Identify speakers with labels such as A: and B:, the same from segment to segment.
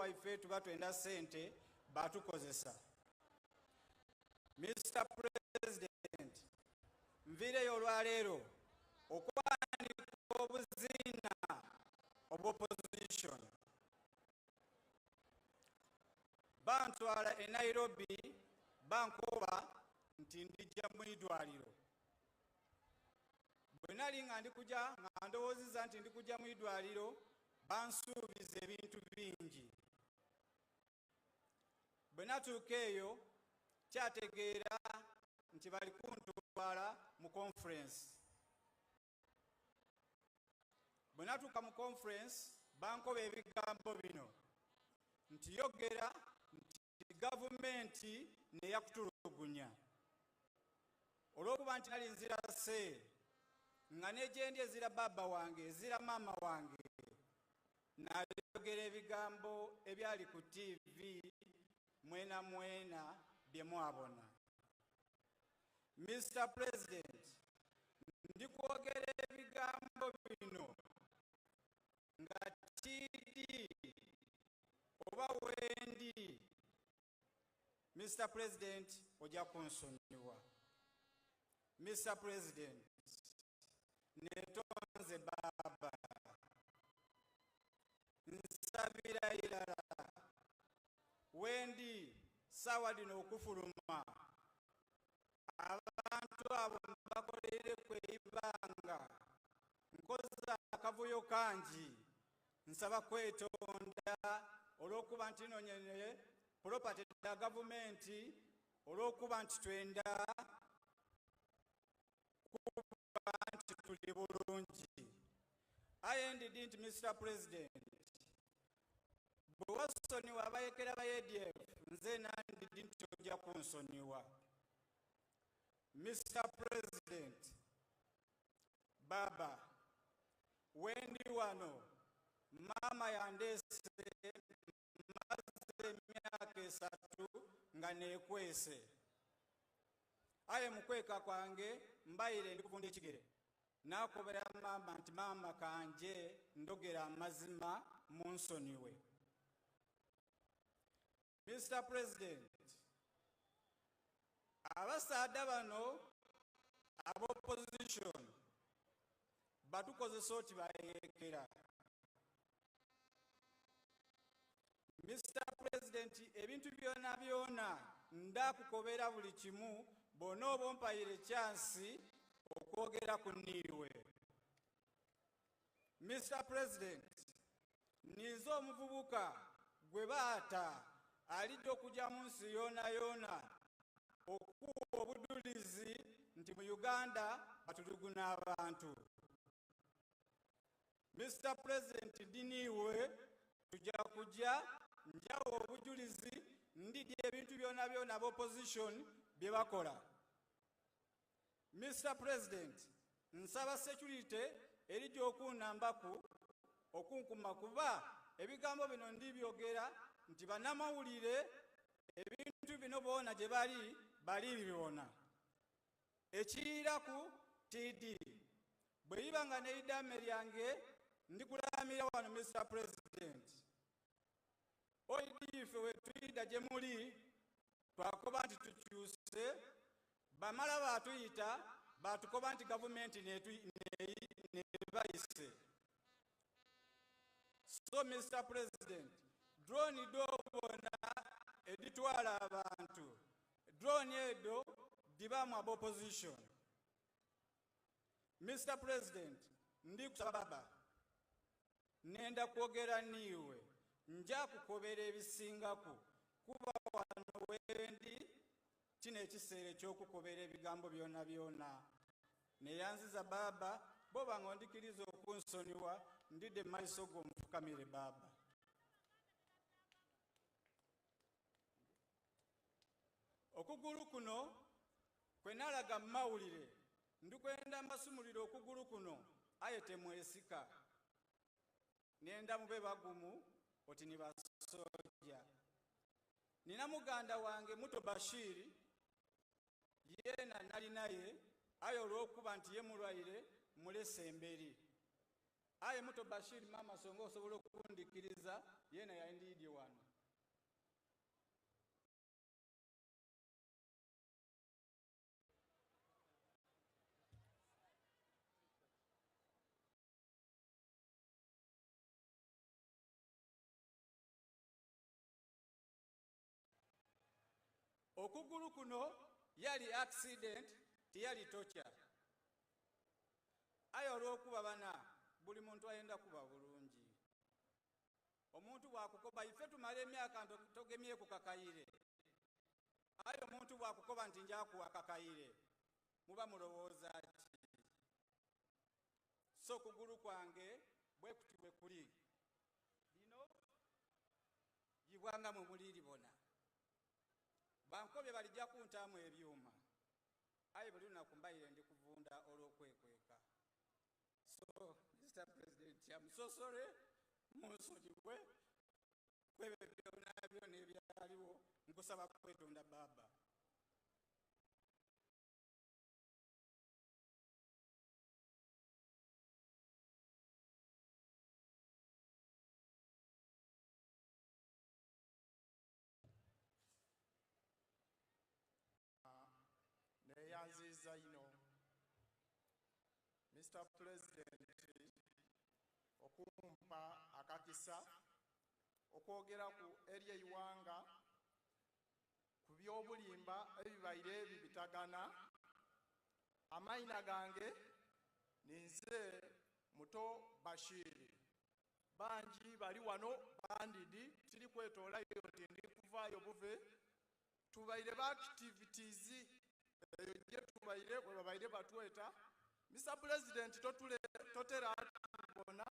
A: waife tuba twenda sente batukozesa. Mr. President, nvireyo olwaleero okwanika obuziina obw'opposition. Bantwala e Nairobi bankoba nti ndijja mu idwaliro. Bwe nali nga ndikujja nga ndowooziza nti ndikujja mu idwaliro bansuubiza ebintu bingi. Bwe natuuka eyo kyategeera nti bali kuntwala mu conference. Bwe natuuka mu conference bankoba ebigambo bino nti yogera nti gavumenti neyakutulugunya. Olw'okuba nti nali nzira seeri nga n'egyendi ezira baba wange ezira mama wange, nayogera ebigambo ebyali ku TV mwena mwena bye mwabona. Mr. President, ndikwogera ebigambo bino nga TD oba wendi. Mr. President, ojja kunsonyiwa. Mr. President, netonze baba nsabira irala wendi sawa dino okufuluma abantu abo mbakolere kwebanga nkoza akavuyo kangi nsaba kwetonda olw'okuba nti nonyene property da gavumenti olw'okuba nti twenda nti tuli bulungi. I ended it, Mr. President. Bwe wasonyiwa abayekera ba ADF nze nandidi nti ojja kunsonyiwa. Mr. President, baba wendi wano mama yandeese maze emyaka 3 nga neekwese. Aye mukweka kwange mbayire ndikuvunda ekigere nakobera mama nti mama kanje ndogera amazima munsonyiwe. Mr. President, abasaada bano ab'opposition batukozesa oti bayekera. Mr. President, ebintu byona byona ndakukobera buli kimu bona oba ompayire chansi okwogera ku nniiwe. Mr. President, nizo omuvubuka gwe baata alidde okujja mu nsi yoona yoona okuwa obujulizi nti mu Uganda batuluguna abantu. Mr. President, diniiwe tujja kujja njawo obujulizi ndidde ebintu byona byona ab'opposition bye bakola. Mr. President, nsaba security erijja okunambaku okunkuma kuba ebigambo bino ndibyogera nti bannamawulire ebintu bino boona gye bali bibona. Ekiriiraku TD bwe liba nga neidame lyange ndikulamira wano. Mr. President, oidiife wetuyida gye muli twakoba nti tukyuse bamala batuyita batukoba nti gavumenti nebayise. So Mr. President, drone dobona editwala abantu drone edo dibamu ab'opposition. Mr. President, ndikusaba baba nenda kwogera niiwe nja kukobera ebisingaku kuba wano wendi kino ekiseera ekyokukobera ebigambo byona byona. Neyanziza baba boba nga ondikiriza okunsonyiwa ndidde maiso go nfukamire baba. Okugulu kuno kwe nalaga mu mawulire ndikwenda mbasumulira okugulu kuno aye temwesika nenda mube bagumu oti ni basoja. Nina muganda wange Muto Bashiri yena nali naye aye olw'okuba nti ye mulwaire mulese emberi. Aye Muto Bashiri mama songa osobola okundikiriza yena yandidye wano. okugulu kuno yali accident tiyali tocha aye olw'okuba bana buli muntu ayenda kuba bulungi omuntu bwakukoba ife tumala emyaka togemye ku kakayire aye omuntu bwakukoba nti njakuwa kakayire muba mulowooza ki so okugulu kwange bwekuti bwe kuli lino yibwanga mu muliri bona bankobye balijja kuntaamu ebyuma aye buli lunaku mbayire ndi kuvunda olw'okwekweka so Mr. President yamusosole munsonyiwe kwebyo byonna byonna ebyaliwo nkusaba kwetonda baba
B: neyanziza ino Mr. President okumpa akakisa okwogera ku eri eiwanga ku byobulimba ebibaire bibitagana amayina gange ninze muto Bashiri banji bali wano bandidi tiri kwetolayo nti ndi kuvaayo buve tubaire ba activities eyo tubaire bwe babaire batweta Mr. President totera bona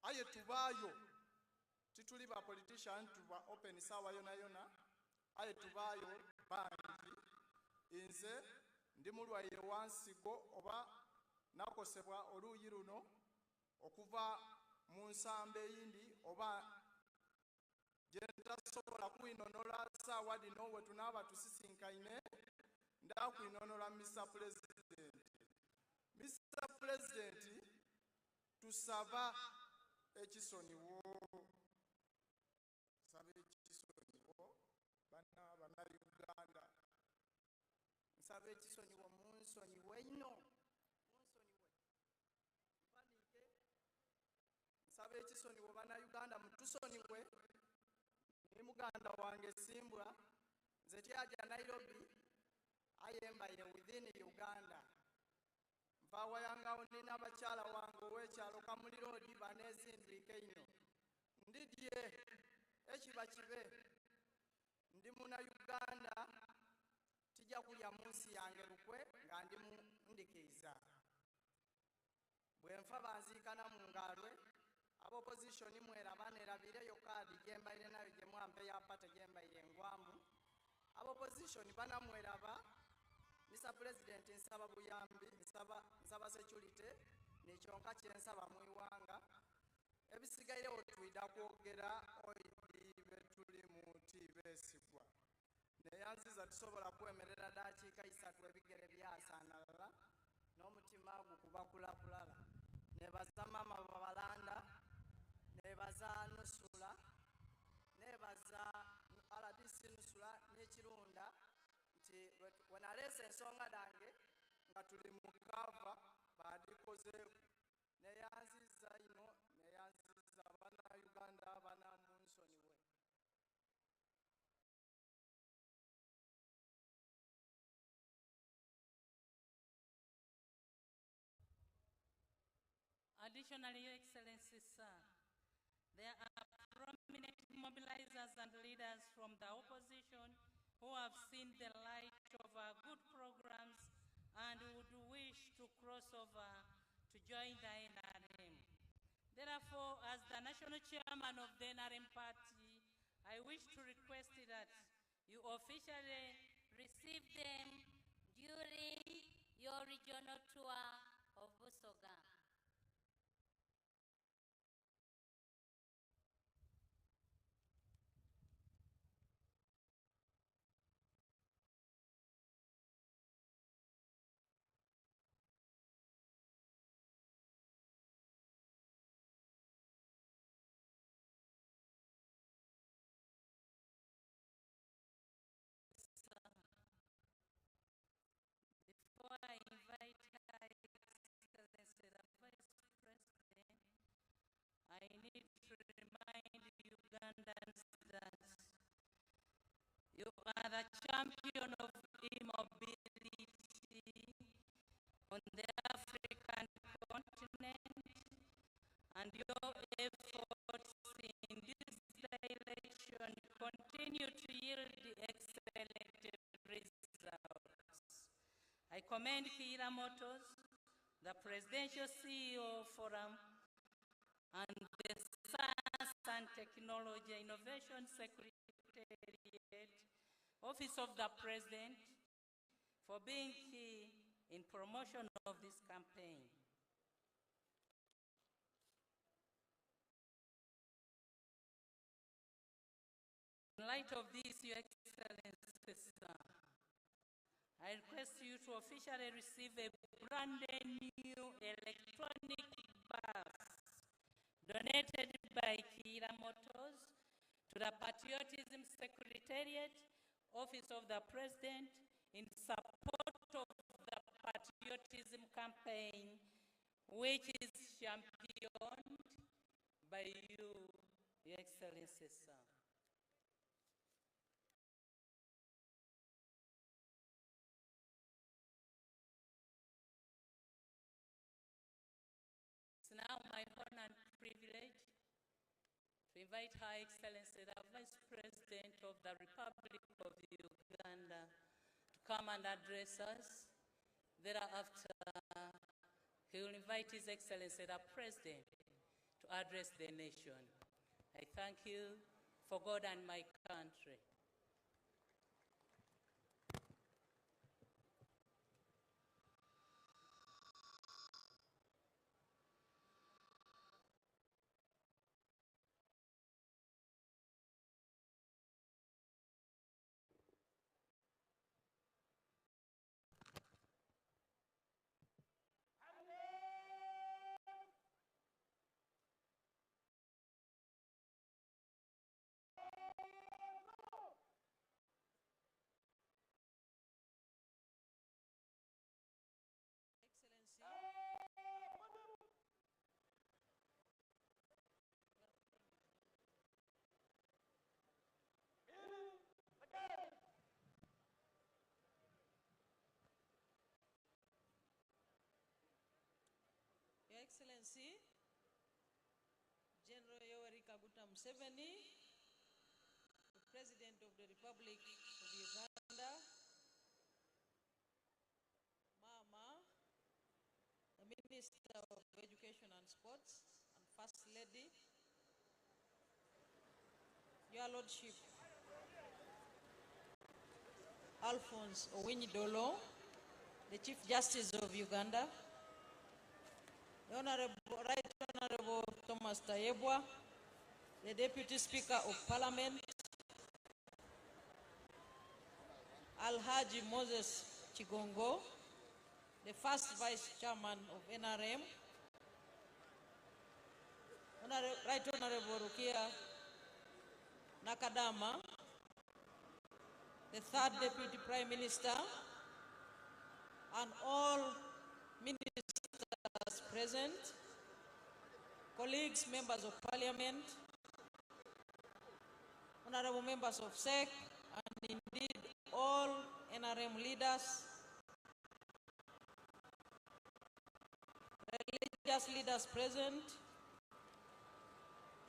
B: aye tubaayo tituli ba politician tuba open sawa yona yona aye tubaayo banji inze ndi mulwaire wansigo oba nakosebwa oluuyi luno okuva mu nsamba eyindi oba gyentasobola kwinonola saawa dino we tunaaba tusisinkaine ndakwinonola Mr. President. Mr. President tusaba ekisoniwo bana Uganda nsaba ekisoniwo munsonyiwe ino nsaba ekisoniwo bana Uganda mutusoniwe ni muganda wange Simbwa nze tyaja Nairobi ayembaire within Uganda mpawayangao nina abakyala wange ow'ekyalo Kamulirodi banezinduike ino ndidye ekiba kibe ndi muna Uganda tijja kulya munsi yange lukwe nga ndi mundikiiza bwenfa banziikana mu ngalwe ab'opposition mweraba nerabireyo kaadi gyembaire nayo gyemwampe yapate gyembaire engwamu ab'opposition banamweraba Mr. President nsaba buyambi nsaba security nekyonka kyensaba mu iwanga ebisigaire twida kwogera oidi betuli muti besigwa neyanziza tusobola kwemerera dakiika 3 ebigere byasanalala n'omutima gukuba kulapulala nebaza mama babalanda nebaza Nusula nebaza RDC Nusula n'ekirunda nti wenalese ensonga dange nga tuli mu kava badikozeeku neyanziza ino neyanziza abana Uganda abana munsoniwe
C: Additionally, Your Excellency, sir, there are prominent mobilizers and leaders from the opposition who have seen the light of our good programs and would wish to cross over to join the NRM. Therefore, as the national chairman of the NRM party, I wish to request that you officially receive them during your regional tour of Busoga. Before I invite Her Excellency the the champion of e-mobility on the African continent, and your efforts in this direction continue to yield excellent results. I commend Kira Motors, the Presidential CEO Forum, and the Science and Technology Innovation Secretariat, Office of the President, for being key in promotion of this campaign. In light of this, Your Excellency, sir, I request you to officially receive a brand new electronic bus donated by Kira Motors to the Patriotism Secretariat, Office of the President, in support of the patriotism campaign, which is championed by you, Your Excellency, sir. It's now my honor and privilege to invite Her Excellency, the Vice President of the Republic of Uganda, to come and address us. Thereafter, he will invite His Excellency, the President, to address the nation. I thank you for God and my country.
D: Your Excellency, General Yoweri Kaguta Museveni, the President of the Republic of Uganda, Mama, the Minister of Education and Sports, and First Lady, Your Lordship, Alphonse Owiny-Dollo, the Chief Justice of Uganda, the Right Honorable Thomas Tayebwa, the Deputy Speaker of Parliament, Alhaji Moses Chigongo, the First Vice Chairman of NRM, Right Honorable Rukia Nakadama, the Third Deputy Prime Minister, and all ministers present, colleagues, members of Parliament, honorable members of SEC, and indeed all NRM leaders, religious leaders present,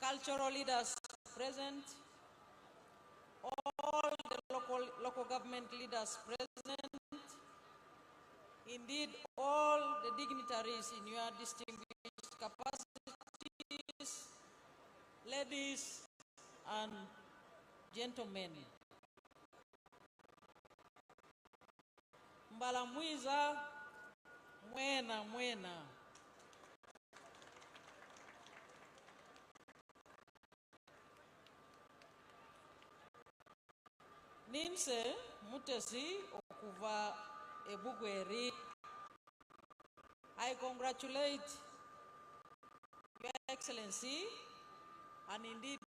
D: cultural leaders present, all the local government leaders present, indeed all the dignitaries in your distinguished capacities, ladies and gentlemen. Mbala mwiza, mwena mwena. Ninse mutesi okuva ebugweri. I congratulate Your Excellency and indeed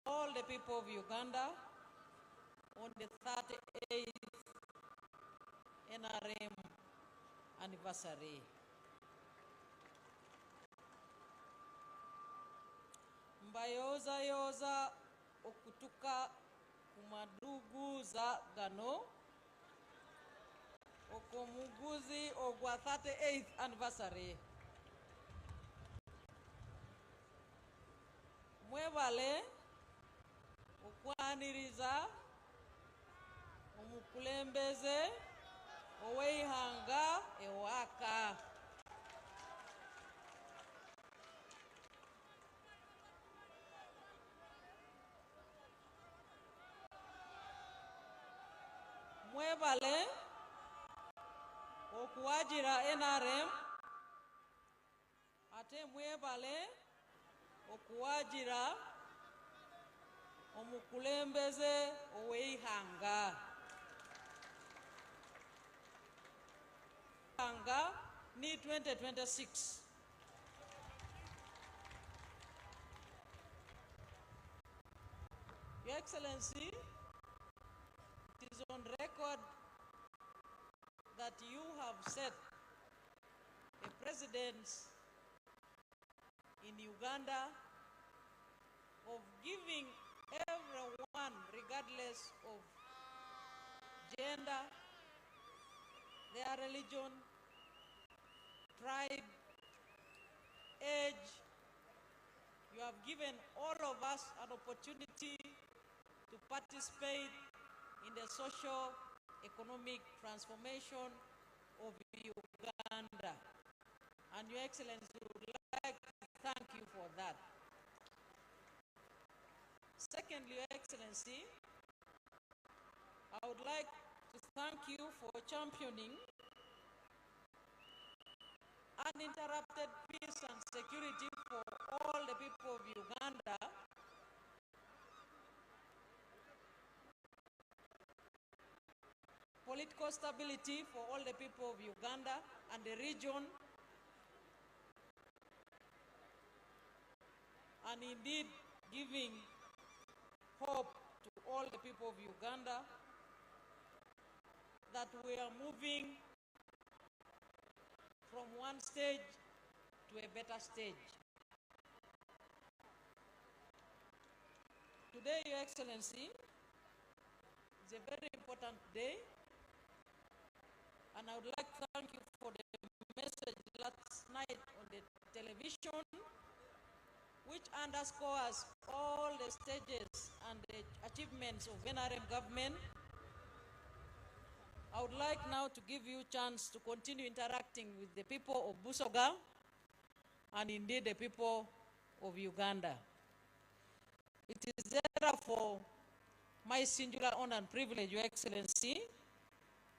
D: all the people of Uganda on the 38th NRM anniversary. Mbayoza yoza okutuka kumadugu za gano okomuguzi ogwa 38th anniversary mwebale okwaniriza omukulembeze oweihanga ewaka mwebale okuwajira NRM ate mwebale okuwajira omukulembeze oweihanga ni 2026 Your Excellency, it is on record that you have set a precedent in Uganda of giving everyone, regardless of gender, their religion, tribe, age. You have given all of us an opportunity to participate in the socio-economic transformation of Uganda. And Your Excellency, we would like to thank you for that. Secondly, Your Excellency, I would like to thank you for championing uninterrupted peace and security for all the people of Uganda, political stability for all the people of Uganda and the region, and indeed giving hope to all the people of Uganda that we are moving from one stage to a better stage. Today, Your Excellency, is a very important day, and I would like to thank you for the message last night on the television, which underscores all the stages and the achievements of NRM government. I would like now to give you a chance to continue interacting with the people of Busoga and indeed the people of Uganda. It is therefore my singular honor and privilege, Your Excellency,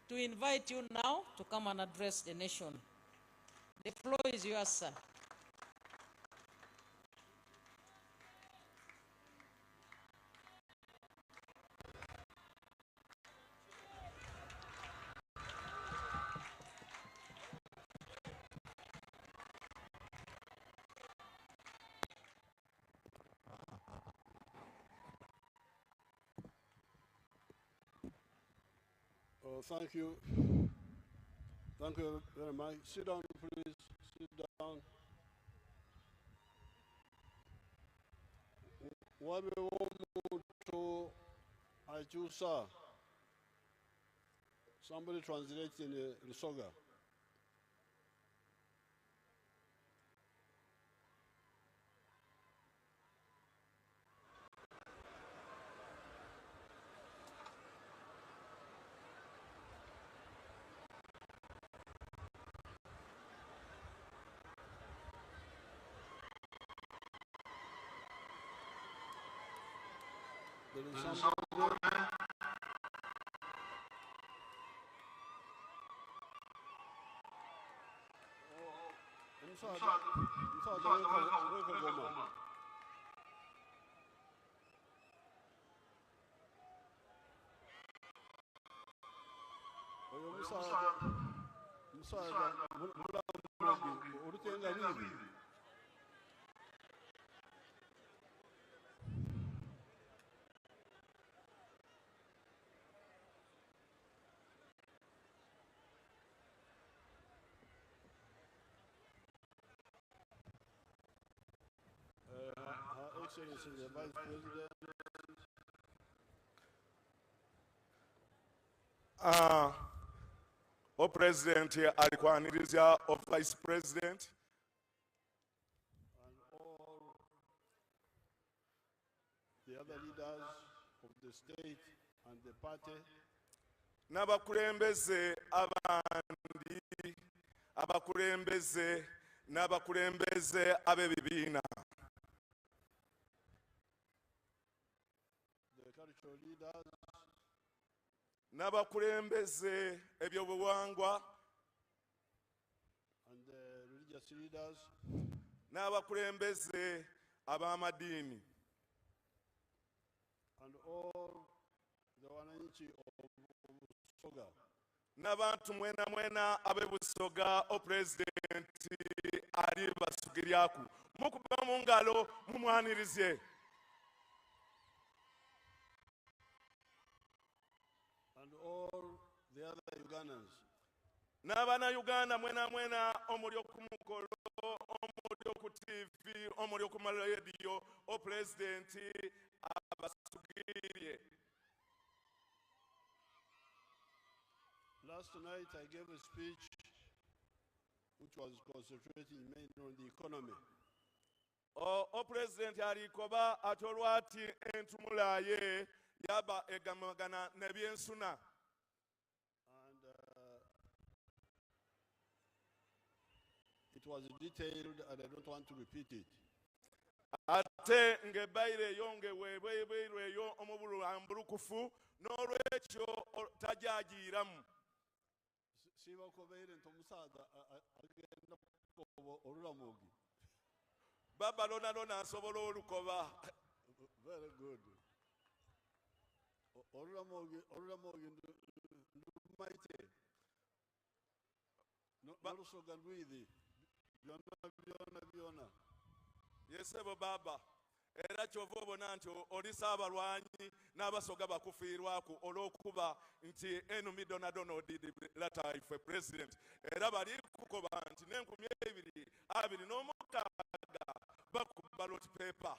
D: to invite you now to come and address the nation. The floor is yours, sir.
E: Thank you. Thank you very much. Sit down, please. Sit down. Wabe womuntu achusa. Somebody translate in Lusoga. There is somebody. Her Excellency the Vice President,
F: o president alikwaniriza o vice president
E: and all the other leaders of the state and the party,
F: n'abakulembeze abandi abakulembeze n'abakulembeze ab'ebibiina
E: the cultural leaders,
F: n'abakulembeze ebyobuwangwa
E: and the religious leaders,
F: n'abakulembeze ab'amadiini
E: and all the wananchi of Busoga,
F: n'abantu mwena mwena ab'e Busoga o pulezidenti ali basugiryaku mukuba mu ngalo mumwanirize
E: and all the other Ugandans,
F: n'abaana Uganda mwena mwena omuli oku mukolo omuli oku TV omuli oku maradiyo o pulezidenti abasugirye.
E: Last night I gave a speech which was concentrating mainly on the economy.
F: O pulezidenti alikoba ate olwati entumula ye yaba egamagana n'ebyensuna
E: And it was detailed and I don't want to repeat it.
F: ate ng'ebbayiro eyo ng'eweebwa eyo omubulambulukufu n'olwekyo tajaagiiramu.
E: Siba kobeire ntomusaza agenda olulamugi.
F: Baba lona asobola olukoba.
E: Very good. Olulamugi ndumaite. N'olusoga ndwithi. Byonna.
F: Yesebo baba era kyova obona nti oli Saabalwanyi n'abasoga bakufiirwaku olw'okuba nti enumi Donald lataife president era bali kukoba nti n'enkumi 2026 bakuba ballot paper.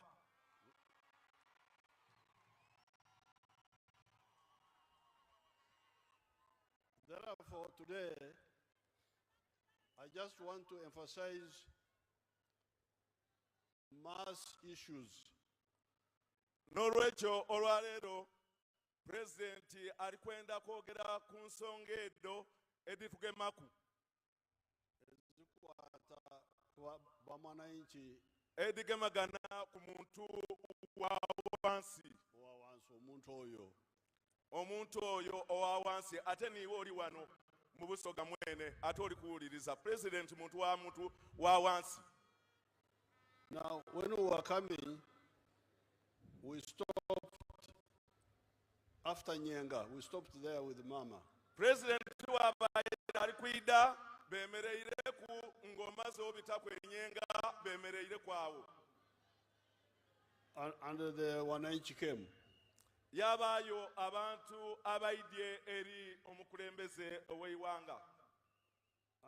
E: Therefore, today, I just want to emphasize mass issues.
F: N'olwekyo olwaleero pulezidenti alikwenda kwogera ku nsonga edo editugemaku
E: Ezikwata bamwananchi
F: edigemagana ku muntu wa wansi omuntu oyo owa wansi ate niwe oli wano mu Busoga mwene ate oli kuwuliriza pulezidenti muntu wa wansi.
E: Now, when we were coming, we stopped after Nyenga. We stopped there with Mama.
F: Pulezidenti w'abaire ali kwida bemereire ku ngoma z'obita kwenyenga bemereire kwawo.
E: And the wananchi came.
F: Yabaayo abantu abaidye eri omukulembeze ow'eiwanga.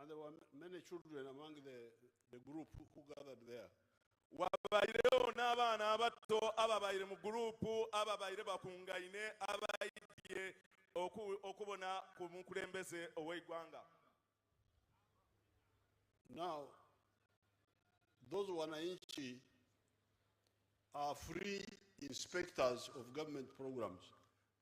E: And there were many children among the group who gathered there.
F: Wabairewo n'abaana abato ababaire mu gurupu ababaire bakungaine abaidye okubona ku mukulembeze ow'eggwanga.
E: Now, those wananchi are free inspectors of government programs.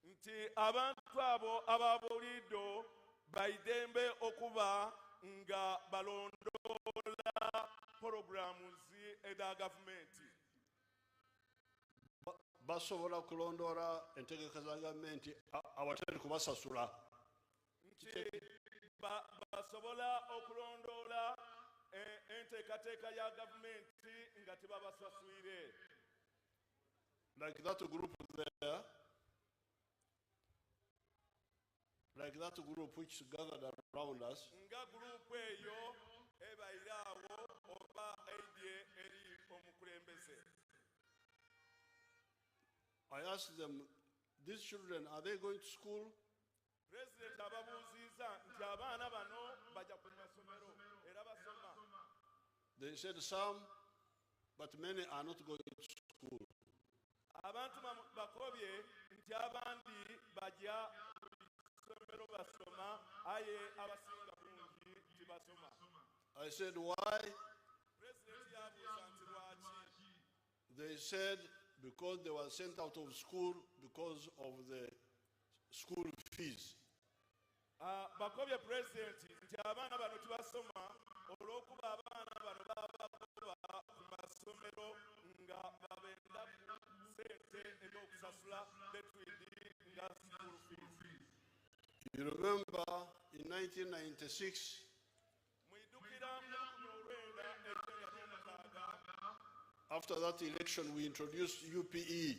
F: Nti abantu abo ababulido baidembe okuba nga balondola programs eda government.
E: Basobola kulondora entegeka za government awatali kubasasula.
F: Nti basobola okulondola enteekateeka ya government nga tebabasaswire.
E: Like that group there, like that group which gathered around us.
F: Nga group eyo ebairawo oba eidye eri omukulembeze.
E: I asked them, these children, are they going to school?
F: President ababuuziza nti abaana bano bajja ku masomero era basoma.
E: They said some, but many are not going to school.
F: Abantu bakobye nti abandi bajja amasomero basoma aye abasinga bungi tibasoma.
E: I said, why?
F: President yabuuza nti lwaki?
E: They said because they were sent out of school because of the school fees.
F: Bakobye president nti abaana bano tibasoma olw'okuba abaana bano babagoba ku masomero nga babenda sente ez'okusasula betwidi nga school fees.
E: You remember in 1996,
F: Mwidukira mu 1996
E: after that election, we introduced UPE.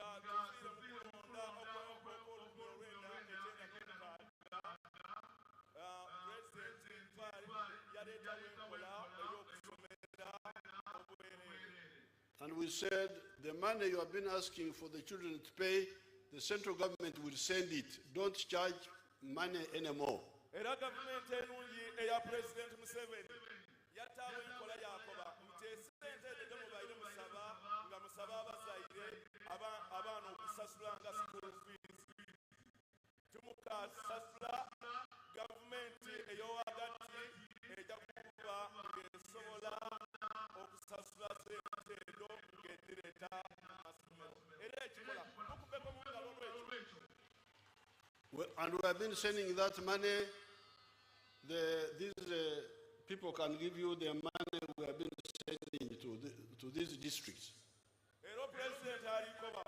F: nga tufiire mu kulonda okw'olukumi president Ntwali yaleetawo enkola ey'okusomera obwereere.
E: And we said the money you have been asking for the children to pay, the central government will send it. Don't charge money anymore.
F: Era gavumenti enungi eya President Museveni yattaawo enkola yakoba nti esente ezo mubaire musaba nga musaba abazaire abaana okusasula nga school fees. Timukasasula gavumenti ey'owagati ejja kuba ng'esobola okusasula sente ezo ng'edireeta mu masomero. Era ekikola mukubeko mu ngalo lwekyo.
E: And we have been sending that money. These people can give you the money we have been sending to these districts.
F: Era president alikoba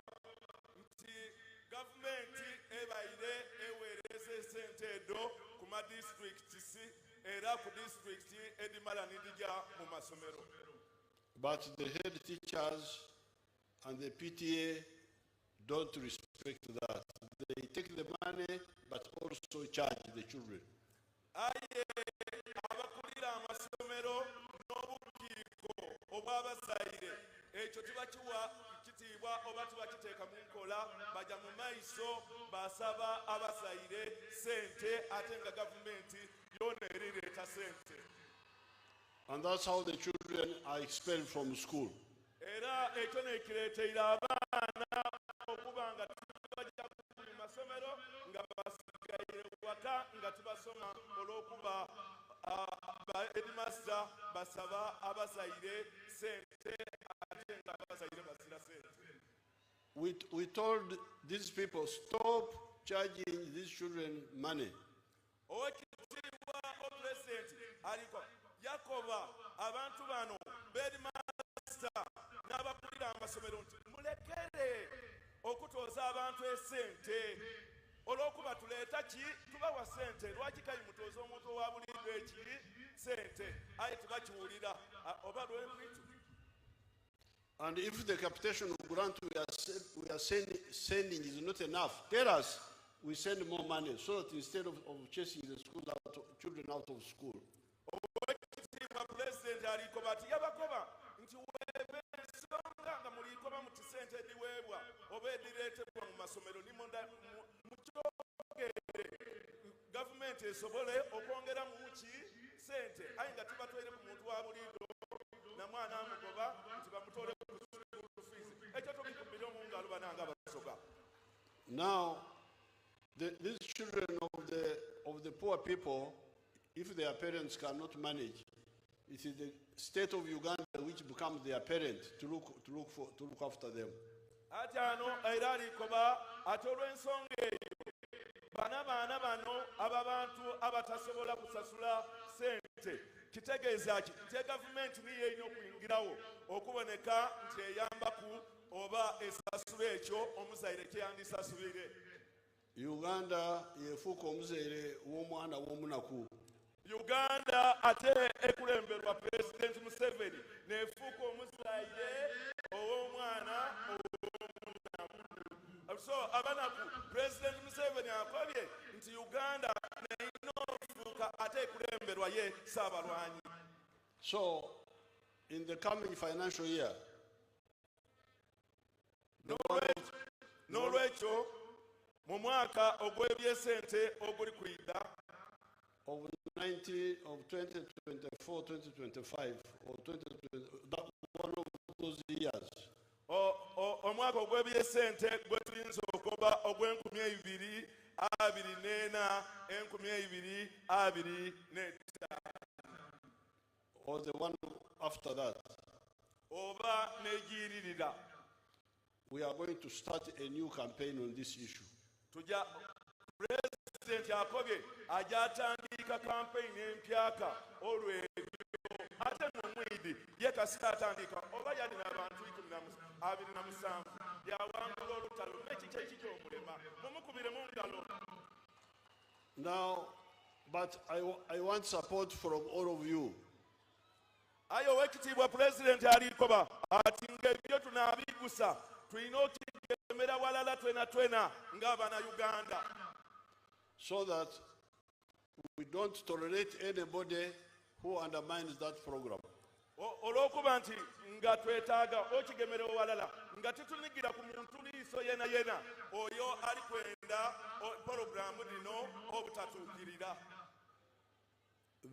F: nti gavumenti ebaire eweereza esente edo ku madistricts era ku district edimala nidija mu masomero.
E: But the head teachers and the PTA don't respect that. They take the money but also charge the children.
F: Aye abakulira amasomero n'obukiiko obw'abazaire ekyo tibakiwa kitiibwa oba tibakiteeka mu nkola bajja mu maiso basaba abazaire sente ate nga gavumenti yoona erireeta sente.
E: And that's how the children are expelled from school.
F: Era ekyo nekireeteire abaana okuba nga tibajja mu masomero nga basigaire waka nga tibasoma olw'okuba headmaster basaba abazaire sente ate nga abazaire basira sente.
E: We told these people, stop charging these children money.
F: Owekitiibwa president aliko yakoba abantu bano headmaster n'abakulira amasomero nti mulekere okutooza abantu esente olw'okuba tuleeta ki tubawa sente lwaki kayi mutooza omuntu owa bulindo ekiri sente aye tibakiwulira oba lw'empitu.
E: And if the capitation grant we are sending is not enough, tell us, we send more money so that instead of chasing the children out of school.
F: Owekitiibwa president alikoba ati yabakoba nti weebe ensonga nga mulikoba muti sente ediweebwa oba edireetebwa mu masomero mukyogere gavumenti esobole okwongera mu ki sente aye nga tibatwere ku muntu wa bulindo na mwana amugoba nti bamutole ku school fees. Ekyo tubikumbire mu ngalo bananga basoga.
E: Now, these children of the poor people, if their parents cannot manage, it is the state of Uganda which becomes their parent to look after them.
F: Ati ano era alikoba ate olw'ensonga eyo baana bano ababantu abatasobola kusasula sente kitegeeza ki nti gavumenti niyo erina okuyingirawo okuboneka nti eyambaku oba esasula ekyo omuzaire kyeyandisasulire.
E: Uganda yefuuka omuzaire w'omwana w'omunaku.
F: Uganda ate ekulemberwa President Museveni nefuuka omuzaire ow'omwana ow'omunaku. So abanaku President Museveni akobye nti Uganda neina ofuuka ate ekulemberwa ye Saabalwanyi.
E: So, in the coming financial year,
F: n'olwekyo mu mwaka ogw'ebyesente oguli kuyida
E: of 2024, 2025, or 2020, that one of those years,
F: omwaka ogw'ebyesente gwe tuyinza okuba ogw'enkumi ebibiri 24 2025
E: or the one after that.
F: oba nejiririra.
E: We are going to start a new campaign on this issue.
F: Tuja President Akobye ajatandika campaign empyaka olwebyo ate mumwidi ye kasita atandika oba yali n'abantu 27 yawangula olutalo n'ekiki omulema mumukubire mu ngalo.
E: Now, but I want support from all of you.
F: Ayo wekitiibwa President alikoba ati ng'ebyo tunaabigusa tulina okugemera walala twena ng'abaana Uganda,
E: so that we don't tolerate anybody who undermines that program.
F: olw'okuba nti nga twetaaga okigemera walala nga titunigira ku muntu liiso yena oyo ali kwenda porogaramu lino obutatuukirira.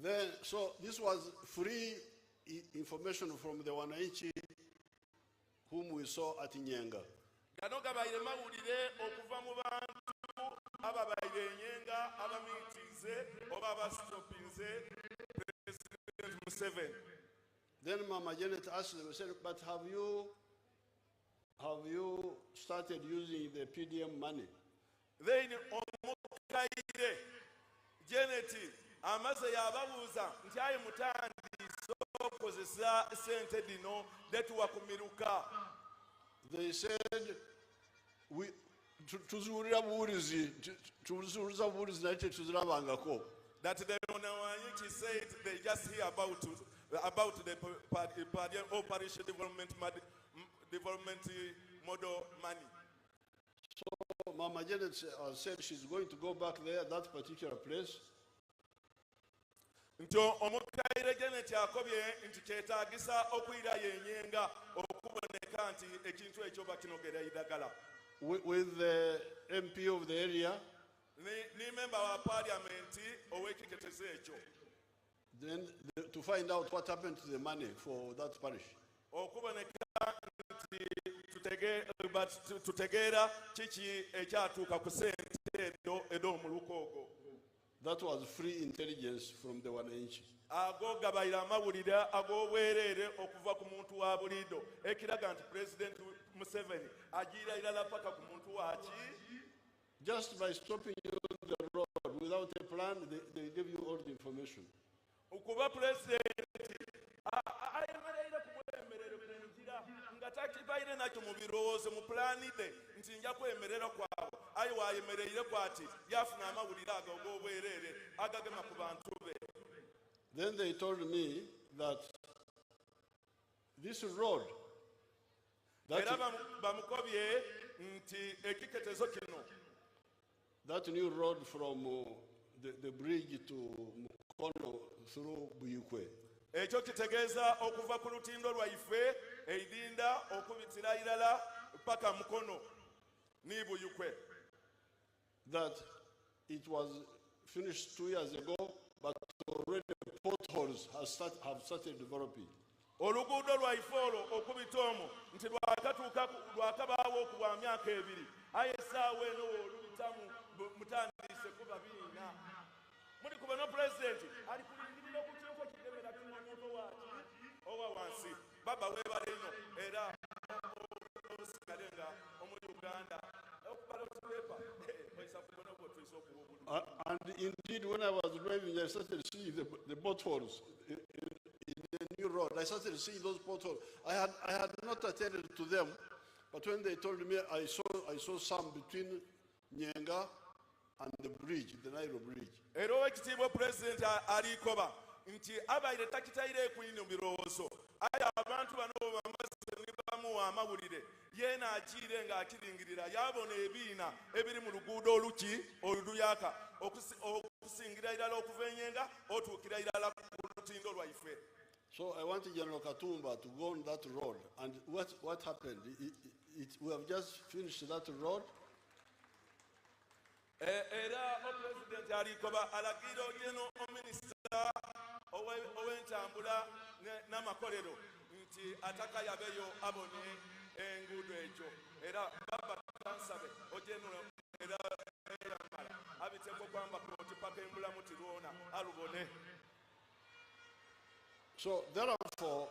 E: Then, so this was free information from the Wananchi whom we saw at Nyenga.
F: Gano gabaire mawulire okuva mu bantu ababaire enyenga abamiitize oba abasitopinze President Museveni.
E: Then Mama Janet asked them, said, but have you started using the PDM money?
F: Then omukaire Janet amaze yababuuza nti aye mutandise okukozesa sente dino detuwa kumiruka.
E: They said, tuzuulira buwulizi naye tuzirabangako.
F: That they don't know why said they just hear about the parish development model money.
E: So Mama Janet said she's going to go back there, that particular place.
F: Nto omukaire Janet akobye nti kyetaagisa okuyira yenyenga okuboneka nti ekintu ekyo bakinogera idagala.
E: With the MP of the area.
F: Ni member wa parliament owekiketeze ekyo.
E: Then to find out what happened to the money for that parish.
F: Okuboneka nti tutegeera kiki ekyatuuka ku sente edo omuluko ogwo.
E: That was free intelligence from the Wananchi.
F: Ago gabayira amawulire ag'obwereere okuva ku muntu wa buliido ekiraga nti President Museveni agiira irala paka ku muntu waki.
E: Just by stopping you on the road without a plan, they give you all the information.
F: Ukuba President ayemereire ku bwemerero ku ngira nga takibaire nakyo mu birowoozo mu plani de nti nja kwemerera kwabo ayi wayemereire kwati yafuna amawulire ag'obwereere agagema ku bantu be.
E: Then they told me that this road,
F: bamukobye nti ekiketezo kino,
E: that new road from the bridge to Mukono through Buyukwe,
F: ekyo kitegeeza okuva ku lutindo lwaife eidinda okubitira irala paka Mukono ni Buyukwe,
E: that it was finished 2 years ago, but already potholes have started developing.
F: Oluguudo lwaife olwo okubita omwo nti lwakabaawo okubwa myaka 2 aye essaawa eno olubitamu mutandise kuba biina muli kuba no President ali kulingirira okukyeko kigemera kimuntu waki owa wansi baba webale ino era omusikalenga omu Uganda okubala otupepa oyisa kubona obwotwisa okuba obululu.
E: And indeed, when I was driving, I started seeing the potholes in the new road. I started seeing those potholes. I had not attended to them, but when they told me, I saw some between Nyenga and the bridge, the Nairo bridge.
F: Era owekitiibwa President alikoba nti abaire takitaire kwino birowoozo aye abantu bano bamaze nibamuwa amawulire yeena agiire ng'akiringirira yabona ebiina ebiri mu luguudo oluki oluyaka okusingira irala okuva Enyenga otuukira irala ku lutindo lwaife.
E: So I wanted General Katumba to go on that road. And what happened? We have just finished that road.
F: Era President alikoba alagira ogeno ominisita ow'entambula n'amakolero nti ataka yabeyo abone enguudo ekyo era baba kansabe ogeno era eyamala abiteko kwamba koti paka embulamu tirona alubone.
E: So therefore,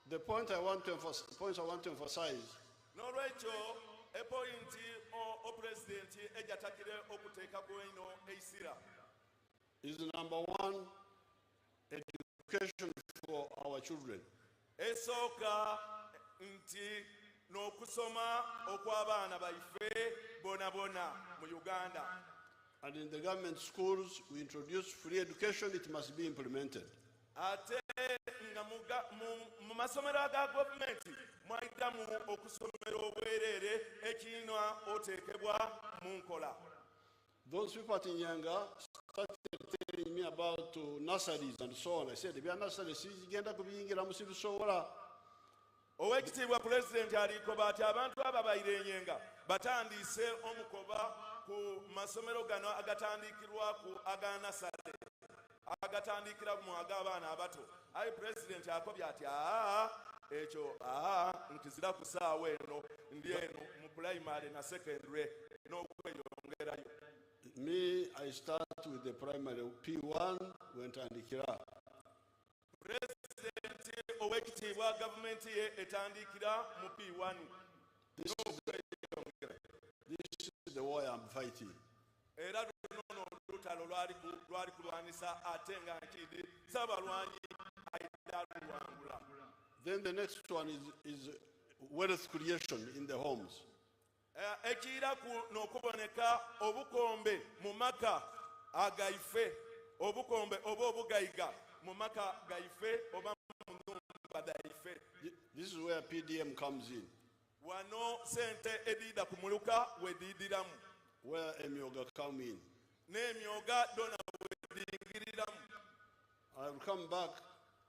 E: the points I want to emphasize
F: No Rachel, a point o president ejatakire okuteeka kuino eisira.
E: is number one, education for our children.
F: Esooka nti n'okusoma okw'abaana baife bona bona mu Uganda.
E: And in the government schools, we introduce free education, it must be implemented.
F: Ate nga mu masomero aga gavumenti mwayitamu okusomera obwereere ekiina oteekebwa mu nkola.
E: Those people at Nyanga started telling me about nurseries and so on. I said, "Bya nurseries sigenda kubiyingira musibisobola."
F: Owekitiibwa pulezidenti aliko bati abantu abo abayirenyenga batandise omukoba ku masomero gano agatandikirwa ku aga nasale agatandikira mu ag'abaana abato. Ayi pulezidenti akobye ati ekyo nkizira ku ssaawa eno ndi eno mu primary na secondary n'okweyongerayo.
E: Me, I start with the primary P1 wentandikira.
F: Pulezidenti owekitiibwa gavumenti ye etandikira mu P1 n'okweyongera.
E: This is the war I'm fighting.
F: Era luno olutalo lwali kulwanisa ate nga nkidi Ssabalwanyi ayita luwangula.
E: Then the next one is wealth creation in the homes.
F: Ekiiraku n'okuboneka obukombe mu maka agaife, obukombe oba obugayiga mu maka gaife oba mu nnyumba daife.
E: This is where PDM comes in,
F: Wano sente ediida ku muluka wediidiramu,
E: where Emyoga come in.
F: n'emyoga dona wedingiriramu.
E: I will come back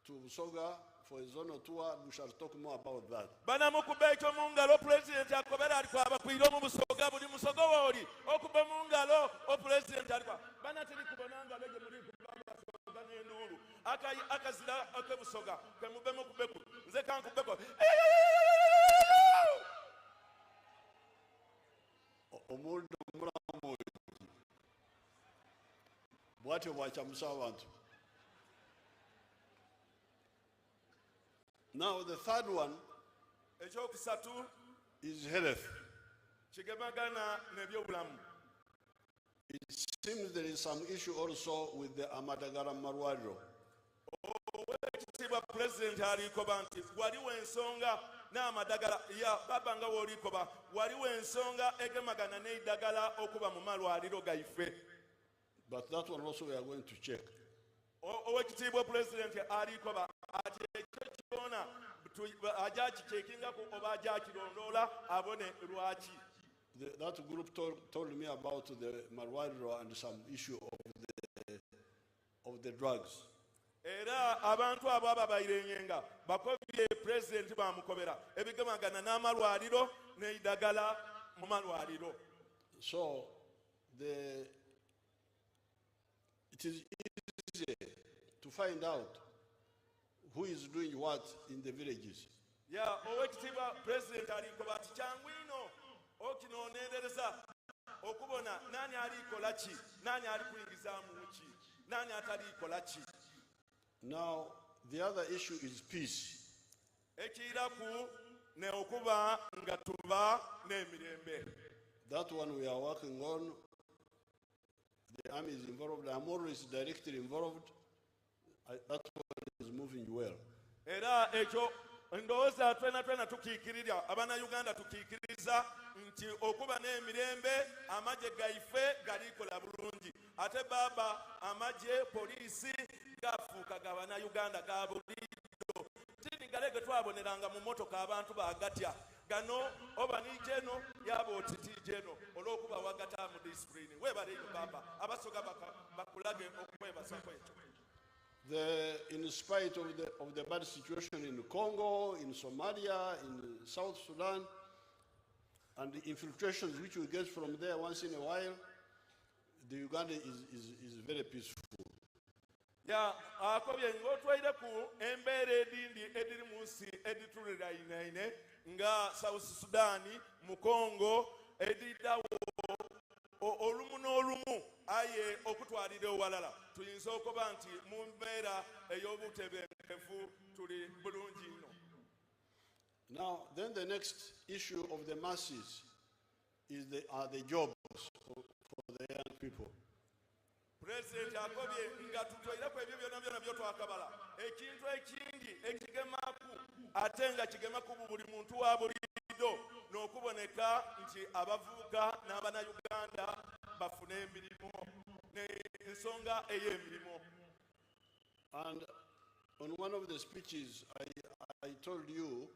E: to Busoga for a zone tour. We shall talk more about that.
F: Banamukuba ekyo mu ngalo pulezidenti akobera aliko abakwira omu Busoga buli musogo wooli okuba mu ngalo o pulezidenti aliko bana teri kubona ngalo gye muli kubanga Busoga n'enduulu akazira ak'ebusoga kemubemu kubeku nze kankubeko
E: Omuntu omulamu bwatyo bwakyamusa abantu. Now the third one
F: ekyokusatu
E: is health.
F: kigemagana n'ebyobulamu.
E: It seems there is some issue also with the Amadagara Marwaro.
F: Owekitiibwa pulezidenti alikoba nti waliwo ensonga n'amadagala ya babanga woolikoba waliwo ensonga egemagana n'eddagala okuba mu malwaliro gaife.
E: But that one also we are going to check.
F: Owekitiibwa pulezidenti alikoba ati ekyo kyona ajja kikekingako oba ajja kirondoola abone lwaki.
E: That group told me about the Marwaro and some issue of the drugs.
F: Era abantu abo ababayirenyenga bakobye pulezidenti bamukobera ebigemagana n'amalwaliro n'eddagala mu malwaliro.
E: So it is easy to find out who is doing what in the villages.
F: Owekitiibwa pulezidenti alikoba ati kyangu ino okinoonendereza okubona nani alikola ki, nani ali kuyingizaamu ki, nani atalikola ki.
E: Now the other issue is peace.
F: Ekiiraku ne okuba nga tuba n'emirembe.
E: That one we are working on. The army is involved. I'm always directly involved. That one is moving well.
F: Era ekyo ndowooza twena tukiikirira Uganda tukiikiriza nti okuba n'emirembe amagye gaife galikola bulungi. Ate baba amagye poliisi gafuuka ga Uganda ga buliido. Tini galege twaboneranga mu motoka abantu bagatya. Gano oba ni jeno yaba otiti jeno olw'okuba wagata mu discipline. Webale baba abasoga bakulage okwebasa kwekyo.
E: In spite of the bad situation in Congo, in Somalia, in South Sudan, and the infiltrations which we get from there once in a while, the Uganda is very peaceful.
F: Akobye ng'otwaire ku embeera edindi ediri mu nsi edituliraine nga South Sudan mu Congo ediddawo olumu n'olumu aye okutwalira owalala tuyinza okuba nti mu mbeera ey'obutebenkevu tuli bulungi nnyo.
E: Now, then the next issue of the masses are the jobs for the young people.
F: President akobye nga tutoiraku ebyo byonna byonna byotwakabala ekintu ekindi ekigemaku ate nga kigemaku buli muntu wa bulido n'okuboneka nti abavubuka n'abanayuganda bafune emirimu n'ensonga ey'emirimu.
E: And on one of the speeches, I told you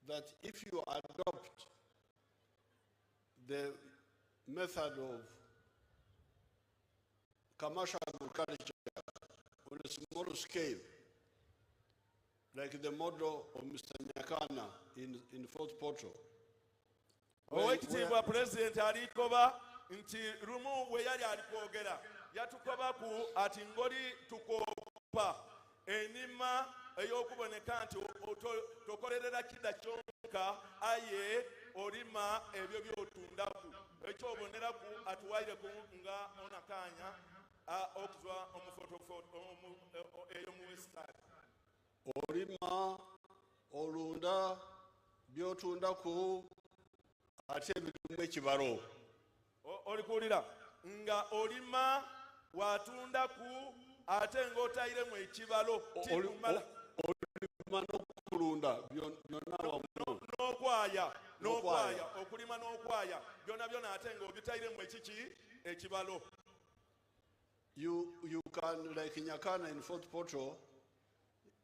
E: that if you adopt the method of commercial agriculture on a small scale, like the model of Mr. Nyakana in Fort Portal.
F: Owekitiibwa President alikoba nti lumu we yali alikwogera yatukoba ku ati ngoli tukopa enima ey'okuboneka nti tokolerera kida kyonka aye olima ebyo byotundaku ekyoboneraku atuwayireku nga onakanya okuzwa omufotofoto eyo mu wesitani
E: olima olunda byotundaku ate ebirimu ekibalo
F: olikuwulira nga olima watundaku ate ng'otayiremu ekibalo
E: olima n'okulunda
F: n'okwaya okulima n'okwaya byonna byonna ate ng'obitayiremu ekiki ekibalo.
E: You can, like Nyakana in Fort Portal,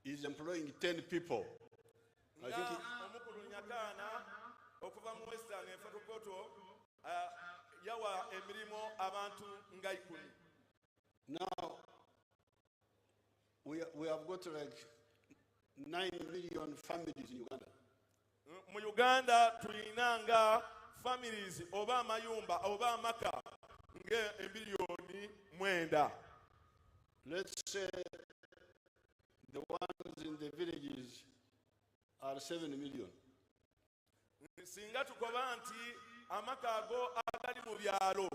E: is employing 10 people. I think
F: omukulu Nyakana okuva mu Western e Fort Portal yawa emirimu abantu nga 10.
E: Now, we have got like 9 million families in Uganda.
F: Mu Uganda tulina nga families oba amayumba oba amaka nga emiliyoni 9.
E: Let's say the ones in the villages are 7 million.
F: Singa tukoba nti amaka ago agali mu byalo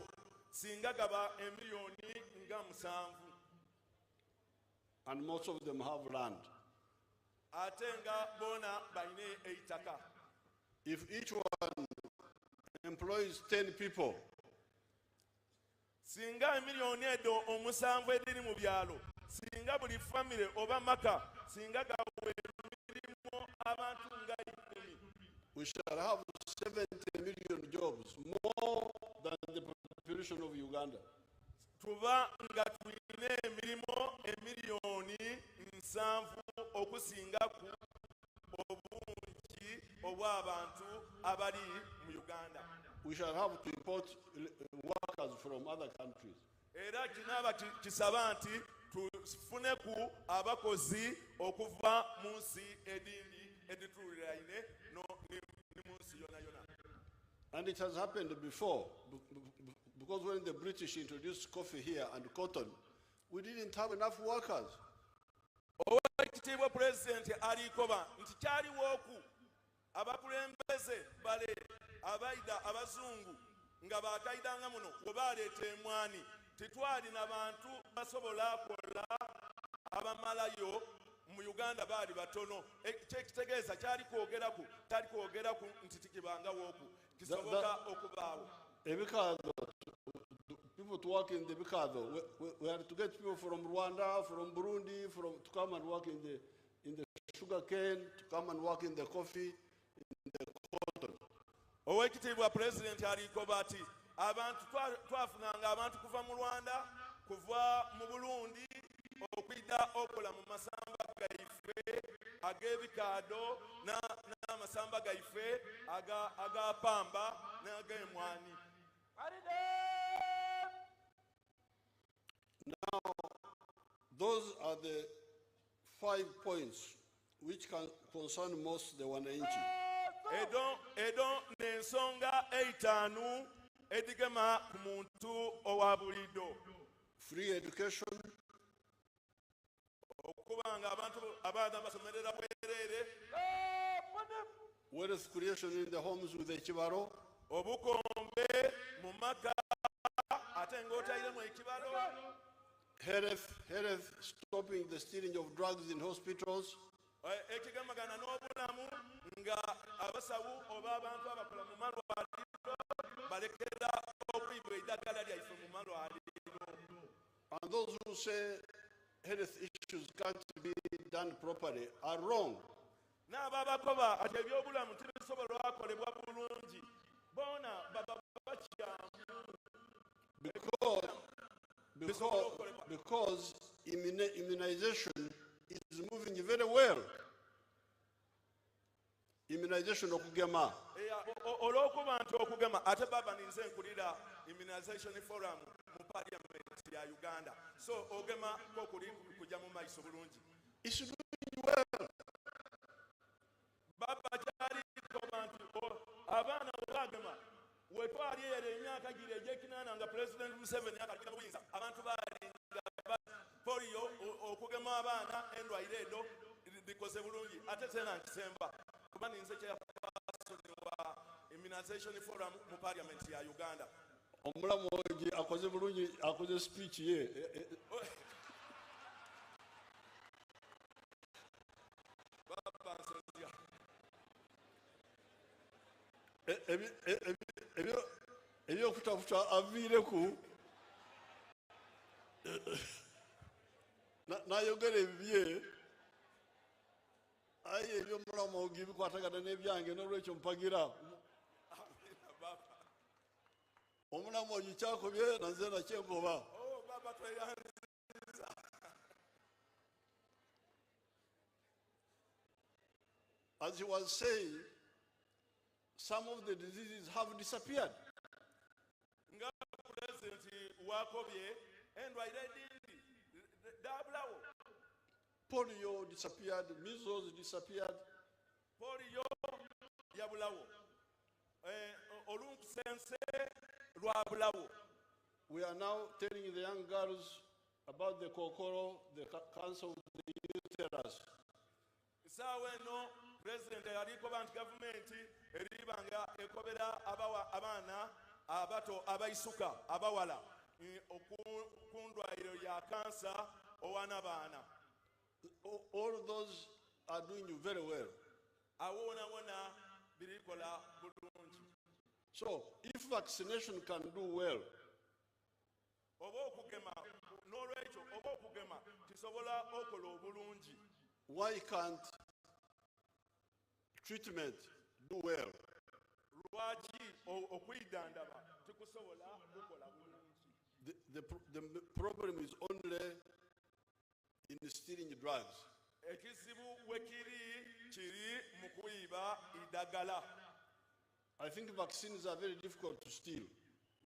F: singa gaba emiliyoni nga 7.
E: And most of them have land.
F: Ate nga bona baine eitaka.
E: If each one employs 10 people,
F: singa emiliyoni edo omusanvu ediri mu byalo singa buli family oba maka singa gawe emirimu abantu nga 10,
E: we shall have 70 million jobs, more than the population of Uganda.
F: tuba nga tulina emirimu emiliyoni 7 okusingaku obungi obw'abantu abali mu Uganda.
E: We shall have to import workers from other countries.
F: Era kinaba kisaba nti tufuneku abakozi okuva mu nsi edindi edituliraine ne mu nsi yona yona.
E: And it has happened before, because when the British introduced coffee here and cotton, we didn't have enough workers.
F: Owekitiibwa President alikoba nti kyaliwoku abakulembeze bale abaida abazungu nga bakaidanga muno webaleeta emwani titwalina bantu basobola kola abamalayo mu Uganda baali batono kyekitegeeza kyali kwogeraku nti tikibangawoku kisoboka okubaawo.
E: People to work in the Bikado. We had to get people from Rwanda, from Burundi, to come and work in the sugar cane, to come and work in the coffee, in the cotton.
F: Owekitiibwa President alikoba ati abantu twafunanga abantu kuva mu Rwanda, kuva mu Burundi okwida okola mu masamba gaife ag'ebikado n'amasamba gaife agapamba n'ag'emwani.
E: Now, those are the 5 points which can concern most the Wananchi.
F: Edo n'ensonga 5 edigema ku muntu owa bulido.
E: Free education,
F: okubanga abantu abaana basomerera bwerere,
E: wealth creation in the homes with the Chibaro,
F: obukombe mu maka ate ng'otairemu ekibalo.
E: Health, stopping the stealing of drugs in hospitals.
F: Ekigamagana n'obulamu nga abasawu oba abantu abakola mu malwaliro balekera okuyibwa eddagala lyaife mu malwaliro.
E: And those who say health issues can't be done properly are wrong.
F: N'ababakoba ati ebyobulamu tebisobola kolebwa bulungi boona baba bakyamu.
E: Because immunization is moving very well. Immunization okugema.
F: Olw'okuba nti okugema ate baba ninze nkulira immunization forum mu parliament ya Uganda. So ogema kokuli kujja mu maiso bulungi.
E: It's doing well.
F: Baba kyali komanti abaana bagema wetwali ere emyaka giri egy'ekinaana nga President Museveni akalikira mu buyinza abantu balinga polio okugema abaana endwaire edo bikoze bulungi ate tena nkisemba kuba ninze kyeyafaaso wa immunization forum mu parliament ya Uganda.
E: Omulamu ogi akoze bulungi akoze speech ye. Ebyokutafuta aviireku n'ayogera ebibye aye ebyomulamu ogi bikwatagana n'ebyange n'olwekyo mpagira omulamu ogi kyakobye nanze nakyengoba. As he was saying, some of the diseases have disappeared.
F: Nga president wakobye endwaire dindi dabulawo.
E: Polio disappeared, measles disappeared.
F: Polio yabulawo. Olunkusense lwabulawo.
E: We are now telling the young girls about the kokoro, the cancer of the uterus.
F: Sawa eno president alikoba nti government eribanga ekobera abaana abato abaisuka abawala okundwairo ya cancer owana baana.
E: All those are doing very well.
F: Awona birikola bulungi.
E: So if vaccination can do well,
F: oba okugema n'olwekyo oba okugema kisobola okola obulungi,
E: why can't treatment do well?
F: Lwaki okwidandaba tikusobola kukola bulungi?
E: The problem is only in stealing drugs.
F: Ekizibu wekiri kiri mu kuyiba iddagala.
E: I think vaccines are very difficult to steal.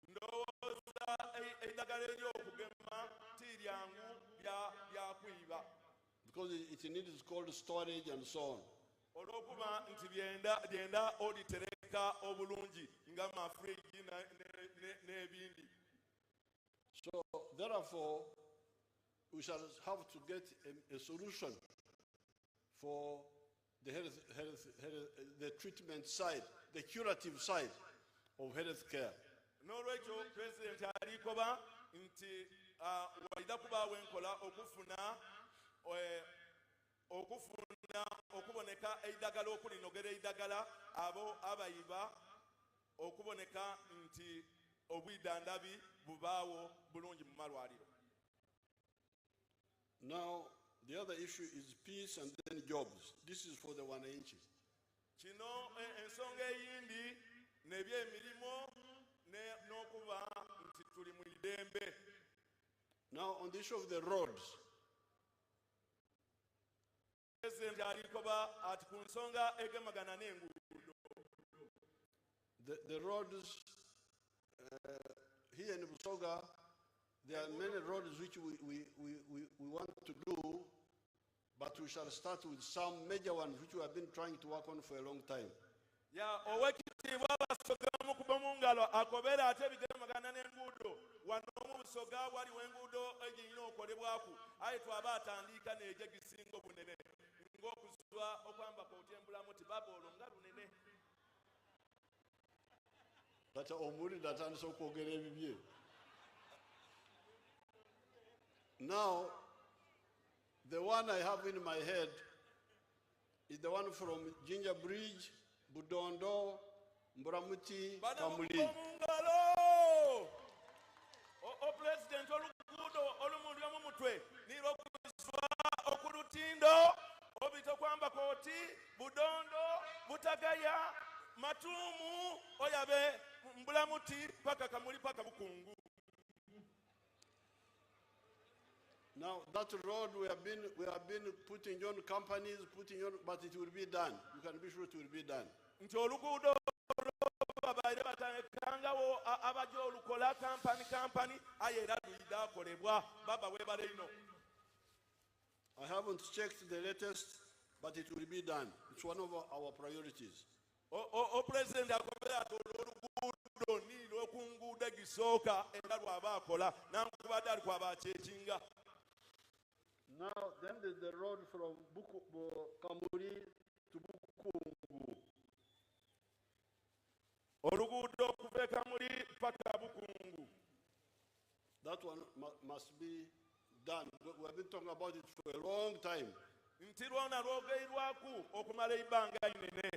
F: Ndowooza eddagala ery'okugema ti lyangu bya kuyiba.
E: Because it needs cold storage and so on.
F: Olw'okuba nti byenda olitereka obulungi nga mafriji n'ebindi.
E: So therefore, we shall have to get a solution for the the treatment side, the curative side of health care.
F: N'olwekyo president alikoba nti walida kubaawo enkola okuboneka eidagala okulinogera eidagala abo abayiba okuboneka nti obwidandabi bubaawo bulungi mu malwaliro.
E: Now, the other issue is peace and then jobs. This is for the wananchi.
F: Kino ensonga eyindi n'ebyemirimu n'okuba nti tuli mu idembe.
E: Now, on the issue of the roads,
F: President alikoba ati ku nsonga egemagana n'enguudo.
E: the roads here in Busoga, there are many roads which we want to do, but we shall start with some major ones which we have been trying to work on for a long time.
F: Ya owekitiibwa Abasoga mu kuba mu ngalo akobera ate ebigemagana n'enguudo. Wano mu Busoga waliwo enguudo egirina okolebwaku aye twaba atandika n'egyo egisinga obunene ng'okuzwa okwambaka otyembulamu ti baba olwo nga lunene.
E: That omuli datandise okwogera ebibye. Now, the one I have in my head is the one from Ginger Bridge, Budondo, Mburamuti, Kamuli.
F: O president oluguudo olumuli omumutwe nirokuzwa okulutindo obito kwamba koti Budondo Butagaya Matumu oyabe Mbulamuti paka Kamuli paka Bukungu.
E: Now that road we have been putting on companies, but it will be done. You can be sure it will be done.
F: Nti oluguudo babaire batangawo abajo olukola company ayera luida kolebwa baba webale ino.
E: I haven't checked the latest, but it will be done. It's one of our priorities.
F: O president akobera oluguudo ni lwokunguudo egisooka era lwabakola nankubadde ali kwabakyekinga.
E: Now, then there's the road from Kamuli to Bukungu.
F: Oluguudo okuva Kamuli paka Bukungu.
E: That one must be done. We have been talking about it for a long time.
F: Nti lwona lwogeirwaku okumala ebbanga inene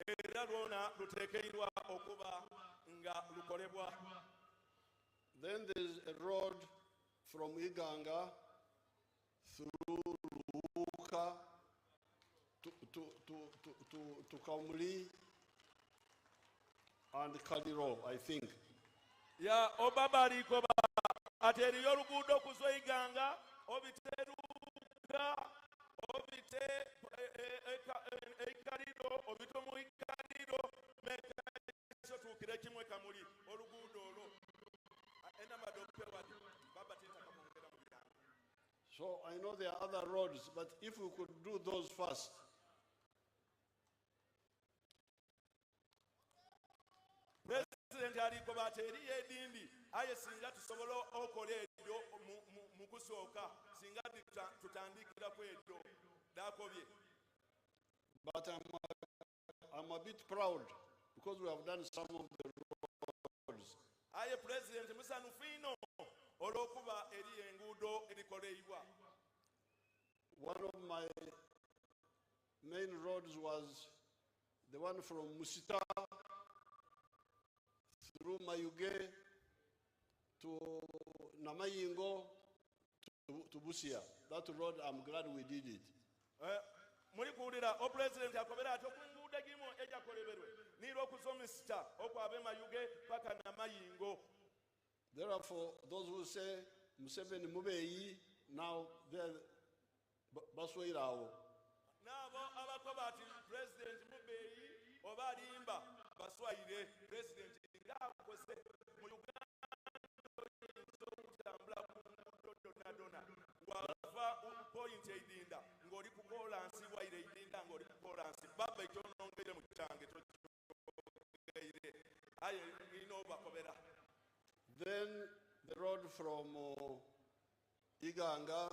F: era lwona luteekeirwa okuba nga lukolebwa.
E: Then there's a road from Iganga through Luka to Kamuli and Kaliro, I think.
F: Ya obabaliko ateriyo oluguudo okuva Iganga obiteruka obite Kaliro obito mu Kaliro mekaiso tuukire kimwe Kamuli oluguudo olwo enamado okupewa baba titaka mwongera mu byanga.
E: So I know there are other roads, but if we could do those first.
F: President aliko bateri edindi aye singa tusobola okola edyo mu kusooka singa tutandikira ku edyo dakobye.
E: But I'm a bit proud because we have done some of the roads.
F: Aye president musanufu ino olwokuba eri enguudo erikoleibwa.
E: One of my main roads was the one from Musita through Mayuge to Namayingo to Busia. That road, I'm glad we did it.
F: Muri kuulira o president akobera ati okunguudo egimu ejakoleberwe niro okuva Musita okwabe Mayuge paka Namayingo.
E: Therefore, those who say Museveni Mubeyi, now they're Baswairao.
F: Nabo abakoba ati president Mubeyi oba alimba baswaire president ngaakose mu Uganda okutambula ku dona wava point edinda ng'oli ku kolansi waire edinda ng'oli ku kolansi baba ekyonongere mu kitange togeire aye ino bakobera.
E: Then the road from Iganga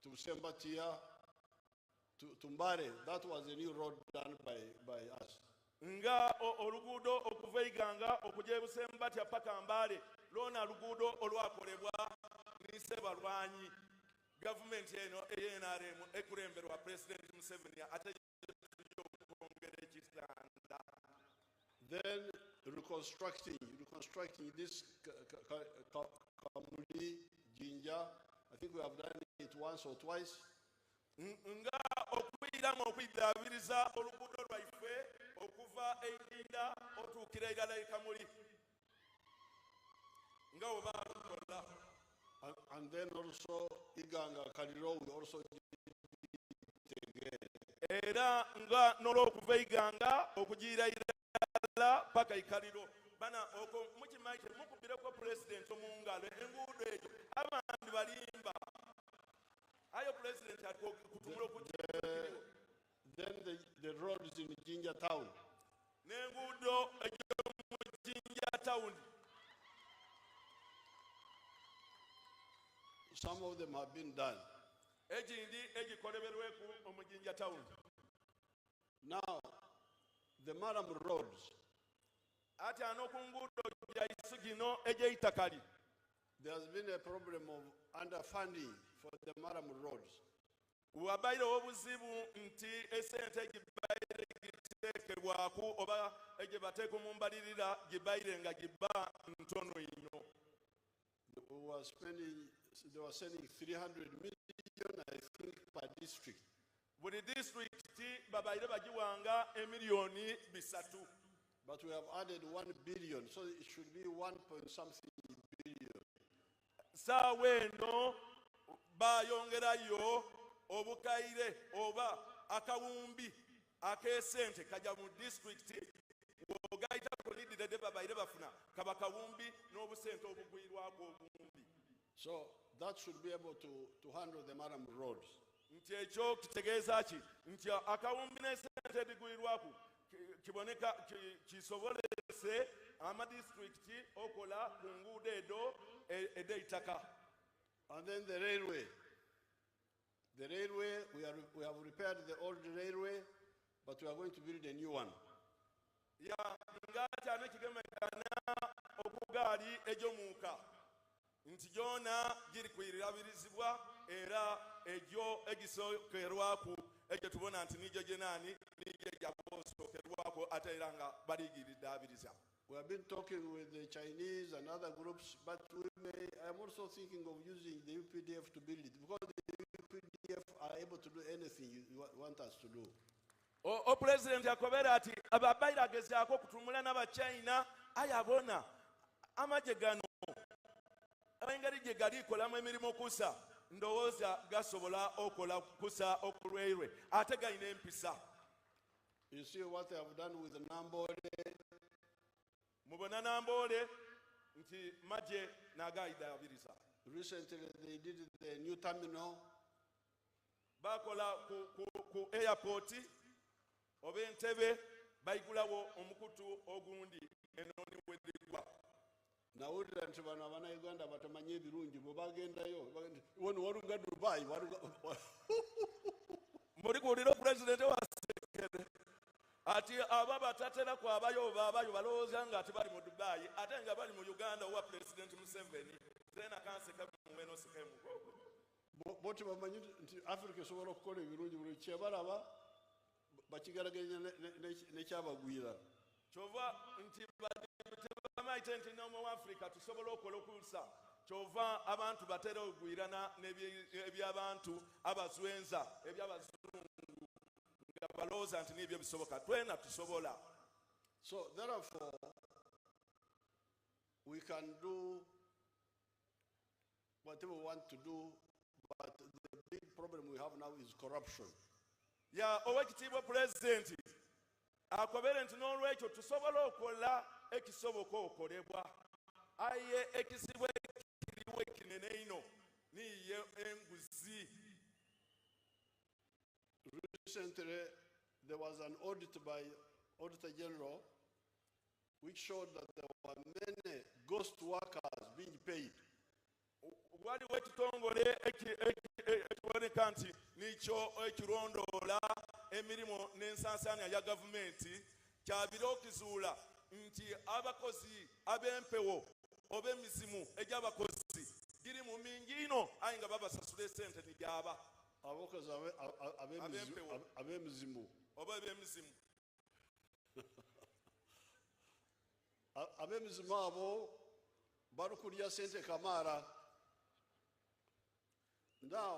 E: to Sembatia to Mbare, that was a new road done by us.
F: Nga oluguudo okuva Iganga okujja Busembatya paka Mbale lwona luguudo olwakolebwa n'Issebalwanyi gavumenti eno eyeNRM ekulemberwa President Museveni ate okwongera ekitanda.
E: Then reconstructing this Kamuli Jinja, I think we have done it once or twice.
F: Nga okwiramu okwidaabiriza oluguudo lwaife okuva Eidinda otuukira irala Kamuli nga oba lukola.
E: And then also Iganga Kaliro, we also did it again.
F: Era nga n'olwokuva Iganga okugira irala paka Kaliro bana oko mukimaite mukubireko president omungalo enguudo ejo abandi balimba ayo president akutumula okujja.
E: Then the roads in Jinja town.
F: N'enguudo ejo mu Jinja town.
E: Some of them have been done.
F: Egindi egikoleberweku omu Jinja town.
E: Now, the Maram roads.
F: Ati ano ku nguudo gyaisu gino egy'eitakali.
E: there has been a problem of underfunding for the Maram roads.
F: Wabairewo obuzibu nti esente egibaire giteekebwaku oba egye bateeka mu mbalirira gibaire nga giba ntono ino.
E: They were sending 300 million, I think, per district.
F: Buli disitulikiti babaire bagiwanga emiliyoni 3.
E: But we have added 1 billion, so it should be 1.something billion.
F: Saawa eno bayongerayo obukaire oba akawumbi ak'esente kajja mu disitulikiti wogayita kulidde babaire bafuna kaba kawumbi n'obusente obugwirwako obumbi.
E: So that should be able to handle the Maram roads.
F: Nti ekyo kitegeeza ki nti akawumbi n'esente ebigwirwaku kiboneka kisobolese amadistricti okola ku nguudo edo ed'eitaka.
E: And then the railway. The railway, we have repaired the old railway, but we are going to build a new one.
F: Ya ngatyana kigemekana okugaali egyomuuka nti gyona giri kwirirabirizibwa era egyo egisookerwaku egyo tubona nti nijo gyenaani nijo egyabosookerwako ate era nga baligiriddaabiriza.
E: We have been talking with the Chinese and other groups, but I'm also thinking of using the UPDF to build it, because the UPDF are able to do anything you want us to do.
F: President akobera ati ababaire agezaako okutumula n'abachina ayabona amagye gano engeri gye galikolamu emirimu kusa ndowooza gasobola okola kusa okulwairwe ate galina empisa.
E: You see what they have done with the Nambole.
F: Mubona Nambole nti magye n'agayidaabiriza.
E: Recently they did the new terminal.
F: Bakola ku airport oba Entebbe bayigulawo omukutu ogundi enoni wedigwa.
E: Nawulira nti bano Abannayuganda batamanyi ebirungi bwe bagendayo wano walunga Dubai.
F: Muri kuwulira Pulezidenti wasekere ati aba batatera kwabayo baabayo balowooza nga ati bali mu Dubai ate nga bali mu Uganda owa Pulezidenti Museveni zena kanseka mweno sekemu.
E: Boti bamanyi nti Africa esobola okukola ebirungi buli kyebalaba bakigaraganya nekyabagwira.
F: Kyova nti bamaite nti nomu wa Africa tusobola okukola okusa kyova abantu batera okugwirana n'ebyabantu abazwenza ebyabazungu nga balowooza nti n'ebyo bisoboka twena tusobola.
E: So therefore we can do whatever we want to do, but the big problem we have now is corruption.
F: Ya owekitiibwa Pulezidenti akobere nti n'olwekyo tusobola okola ekisoboka okolebwa aye ekizibu ekiriwo ekinene ino niye enguzi.
E: Recently there was an audit by Auditor General which showed that there were many ghost workers being paid.
F: Waliwo ekitongole ekiboneka nti nikyo ekirondoola emirimu n'ensansaanya ya gavumenti kyabire okuzuula nti abakozi ab'empewo oba emizimu egy'abakozi giri mu mingi ino aye nga babasasula esente nigyaba.
E: Abakozi ab'emizimu
F: oba ab'emizimu
E: ab'emizimu abo bali kulya sente kamaara. Now,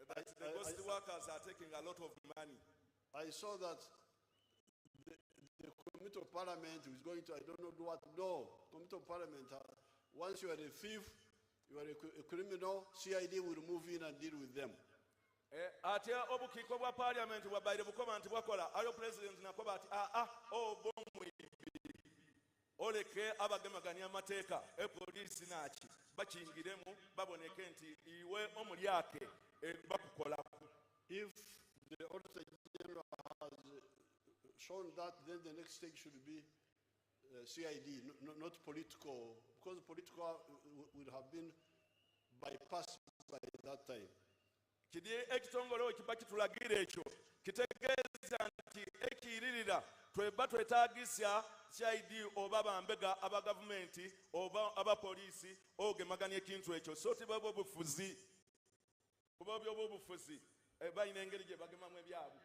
F: the ghost workers are taking a lot of money.
E: I saw that the Committee of Parliament is going to, I don't know what, no, Committee of Parliament, once you are a thief, you are a criminal, CID will move in and deal with them.
F: Ate obukiiko bwa Parliament bwabaire bukoma nti bwakola ayo President nakoba ati bomwibi oleke abagemaganya amateeka epoliisi naki bakingiremu baboneke nti iwe omulyake bakukolaku.
E: If the Auditor General has shown that, then the next stage should be CID, not political, because political would have been bypassed by that time.
F: Kidi ekitongole ekiba kitulagira ekyo kitegeeza nti ekiyiririra tweba twetaagisa CID oba bambega aba gavumenti oba aba poliisi ogemaganya ekintu ekyo so tibaba obufuzi kuba byoba obufuzi balina engeri gye bagemamu ebyabwe.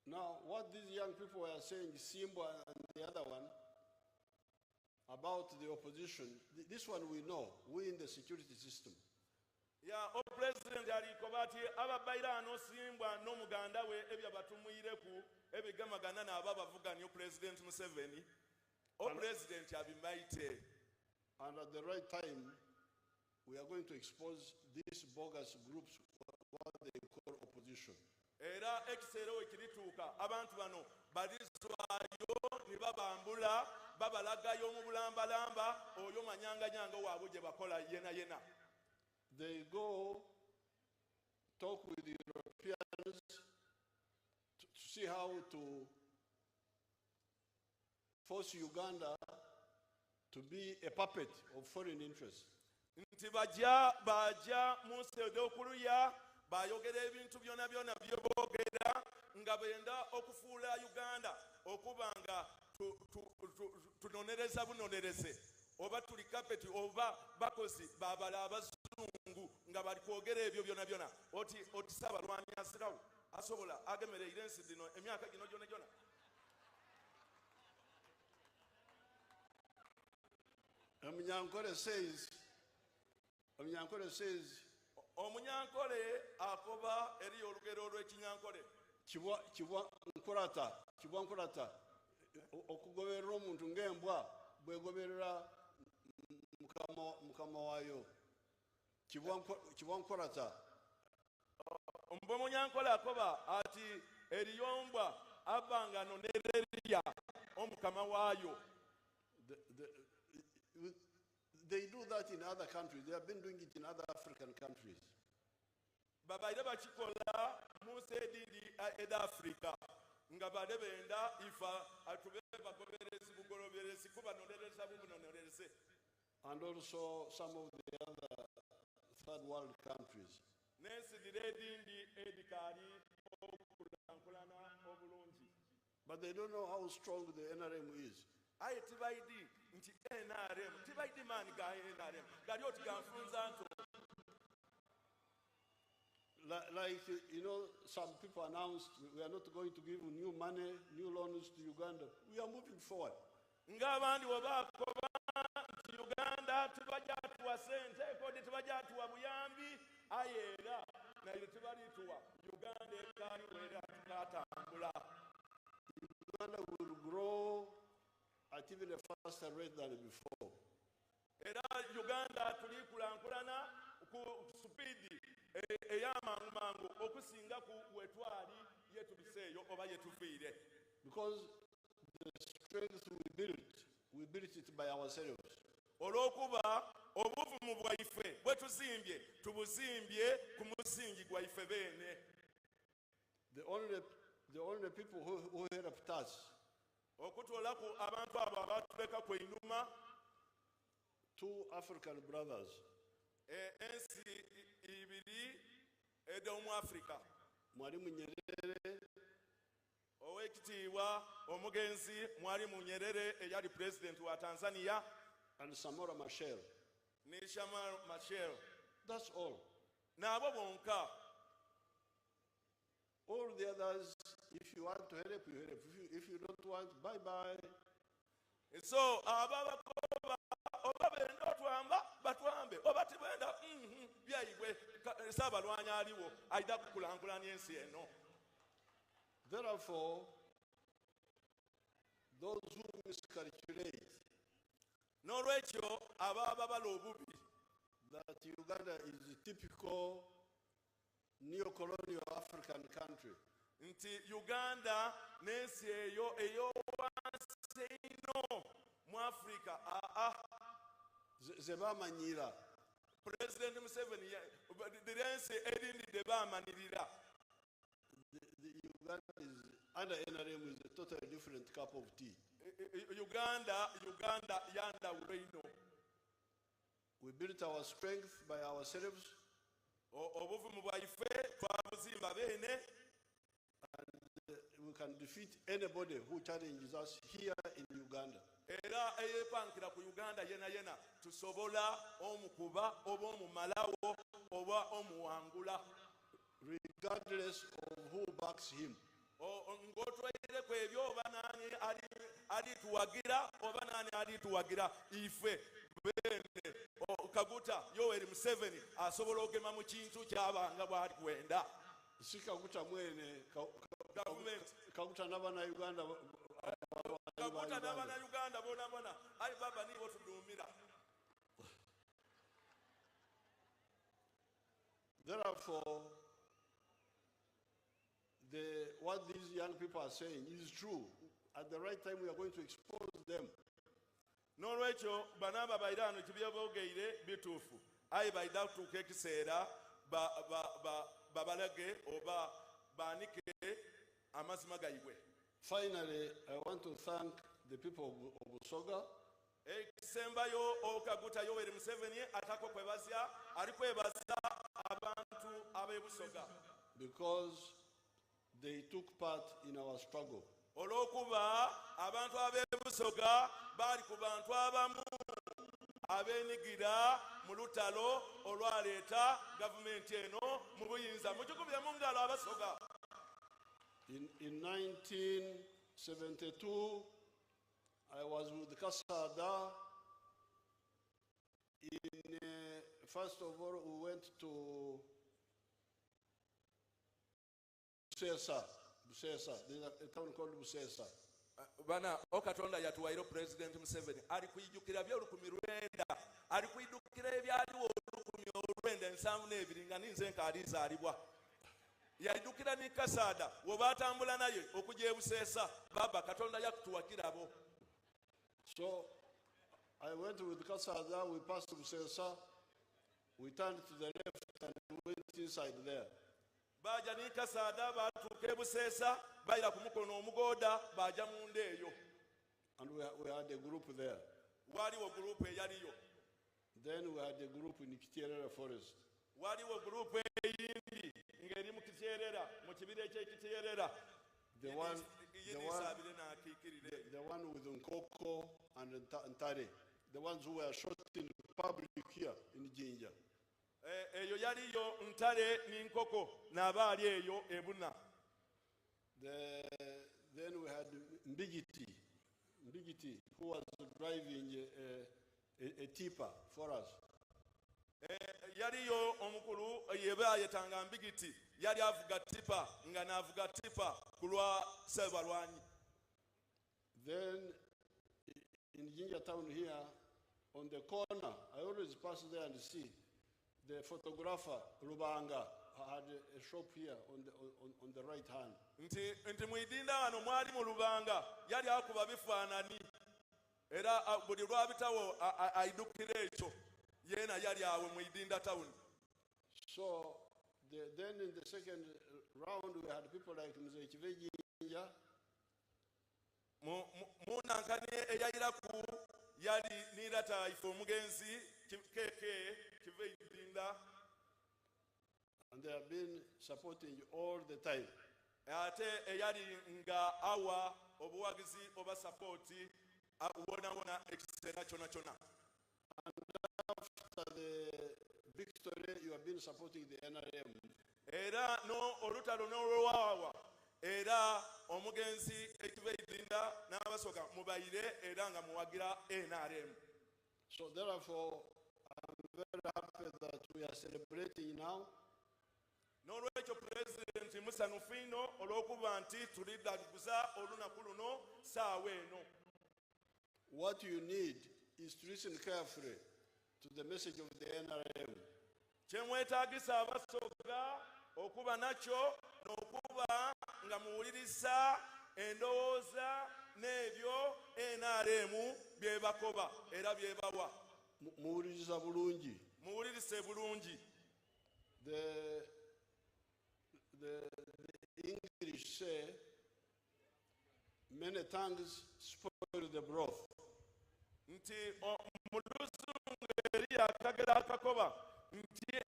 E: Now, what these young people were saying, Simba and the other one, about the opposition, this one we know, we in the security system.
F: Ya president aliko bati ababaira ano Simbwa n'omuganda we ebya batumwireku ebigamagana n'aba bavuganya president Museveni president abimaite.
E: And at the right time, we are going to expose these bogus groups, what they call opposition.
F: Era ekiseera ekirituuka abantu bano balizwayo ne babambula babalagayo mu bulambalamba oyo manyanganyanga waabwe gye bakola yena yena.
E: They go talk with the Europeans to see how to force Uganda to be a puppet of foreign interests.
F: Nti bajja mu Okuluya bayogera ebintu byona byona bye boogera nga benda okufuula Uganda okuba nga tunonereza bunonereze oba tuli kapeti oba bakozi babala abazungu nga bali kwogera ebyo byona byona oti Saabalwanyi asirawo asobola agemereire ensi dino emyaka gino gyona gyona.
E: Omunyankole says
F: Omunyankole akoba eri olugero lw'Ekinyankole.
E: Kibwa nkurata okugoberera omuntu ng'embwa bwegoberera mukama wayo. Kibwa nkurata.
F: Mbwe Munyankole akoba ati eriyombwa abanga nonererya omukama waayo.
E: They do that in other countries. They have been doing it in other African countries.
F: Babaire bakikola mu nsi edindi ed Africa nga bade benda ifa atube bagoberezi bugoloberezi kuba nonereza bunonereze.
E: And also some of the other third world countries.
F: Nensi edindi edikali okulankulana obulungi.
E: But they don't know how strong the NRM is.
F: Aye tibaidi nti NRM tibaidi mani ga NRM gali oti ganfunza nto.
E: Like, you know, some people announced we are not going to give new money, new loans to Uganda. We are moving forward.
F: Nga abandi wabakoba nti Uganda tibajja tuwa sente kodi tibajja tuwa buyambi ayera naye tibalituwa Uganda ekali wera tukatambula.
E: Uganda will grow at even a faster rate than before.
F: Era Uganda tulikulankulana ku speed eyamangu okusinga ku wetwali yetubiseeyo oba yetufiire.
E: Because the strength we built it by ourselves.
F: Olwokuba obuvumu bwaife bwe tuzimbye tubuzimbye ku musingi gwaife beene.
E: The only people who helped us,
F: okutolaku abantu abo abatuleka kweinuma,
E: two African brothers,
F: ensi ibiri ed'omu Africa,
E: Mwalimu Nyerere,
F: owekitiibwa omugenzi Mwalimu Nyerere eyali president wa Tanzania,
E: and Samora Machel.
F: ne Samora Machel.
E: That's all.
F: N'abo bonka.
E: All the others, if you want to help, you help. If you don't want, bye-bye.
F: So ababakoba oba benda otwamba batwambe oba tibenda byaibwe Saabalwanyi aliwo aida kukulankulanya ensi eno.
E: Therefore, those who miscalculate
F: N'olwekyo ababa bala obubi
E: that Uganda is a typical neo-colonial African country,
F: nti Uganda n'ensi eyo ey'owansi eno mu Africa
E: zebamanyira.
F: President Museveni ensi edindi debamanirira.
E: The Uganda is under NRM is a totally different cup of tea.
F: Uganda yandawulo ino.
E: We built our strength by ourselves.
F: Obuvumu bwaife twabuzimba beene.
E: we can defeat anybody who challenges us here in Uganda.
F: era eyepankira ku Uganda yena tusobola omukuba oba omumalawo oba omuwangula
E: regardless of who backs him.
F: ng'otwayireko ebyo oba naani alituwagira oba naani alituwagira ife bene Kaguta Yoweri Museveni asobola okugema mu kintu kyabanga bwali kwenda
E: Si Kaguta mwene,
F: government
E: Kaguta n'abana Uganda.
F: Kaguta n'abana Uganda bona ayi baba nibo tudumira.
E: Therefore, what these young people are saying is true. At the right time, we are going to expose them.
F: N'olwekyo banaba bairano kibyobogeire bituufu ayi baida kutuuka ekiseera babalage oba baanike amazima gaibwe.
E: Finally, I want to thank the people of Busoga.
F: Ekisembayo Kaguta Yoweri Museveni atako kwebazya alikwebaza abantu ab'e Busoga
E: because they took part in our struggle.
F: olw'okuba abantu ab'e Busoga bali ku bantu abamu abenigira mu lutalo olwaleeta gavumenti eno mu buyinza mukikubye mu ngalo abasoga.
E: In 1972, I was with Kasada. First of all, we went to Busesa. There's a town called Busesa.
F: Bana okatonda yatuwairo President Museveni ali kuyijukira bya 1900 ali kuyijukira ebyaliwo 1972 nga ninze nkalizaalibwa yajukira ni Kasada woba atambula naye okujja e Busesa baba katonda yakutuwakirabo.
E: So I went with Kasada, we passed Busesa, we turned to the left and went inside there.
F: Baja ni Kasada batuuka e Busesa bayira ku mukono omugoda baja munda eyo.
E: And we had a group there.
F: Waliwo group eyaliyo.
E: Then we had a group in Kiterera Forest.
F: Waliwo group eyindi ng'eri mu Kiterera mu kibira eky'Ekiterera.
E: The one with Nkoko and Ntare. The ones who were shot in public here in Jinja.
F: Eyo yaliyo Ntare ni Nkoko n'abaali eyo ebuna.
E: Then we had Mbigiti, who was driving a tipper for us.
F: Yaliyo omukulu yeba yetanga Mbigiti yali avuga tipa nga navuga tipa kulwa Ssebalwanyi.
E: Then in Jinja town here, on the corner, I always pass there and see the photographer Rubanga had a shop here on the right hand.
F: Nti mwidinda wano mwali mu Lubanga yali akuba bifaanani era buli lwabitawo aidukira ekyo yena yali awe mwidinda town.
E: So then in the second round we had people like Mzee Kivejinja.
F: Munankani eyayiraku yali nirata ifo omugenzi keke Kivejinja.
E: And they have been supporting you all the time.
F: Ate eyali nga awa obuwagizi oba sapoti wona ekiseera kyona.
E: And after the victory, you have been supporting the NRM.
F: Era no olutalo n'olwawa era omugenzi Ekivejinja n'abasoga mubayire era nga muwagira NRM.
E: So therefore, I'm very happy that we are celebrating now.
F: N'olwekyo President musanufu ino olw'okuba nti tuliddaguza olunaku luno saawa eno.
E: What you need is to listen carefully to the message of the NRM.
F: Kyemwetaagisa abasoga okuba nakyo n'okuba nga muwuliriza endowooza n'ebyo NRM byebakoba era byebawa.
E: Muwuliriza bulungi.
F: Muwulirise bulungi.
E: The English say, many tongues spoil the broth.
F: Nti mu Luzungu eri akagera akakoba nti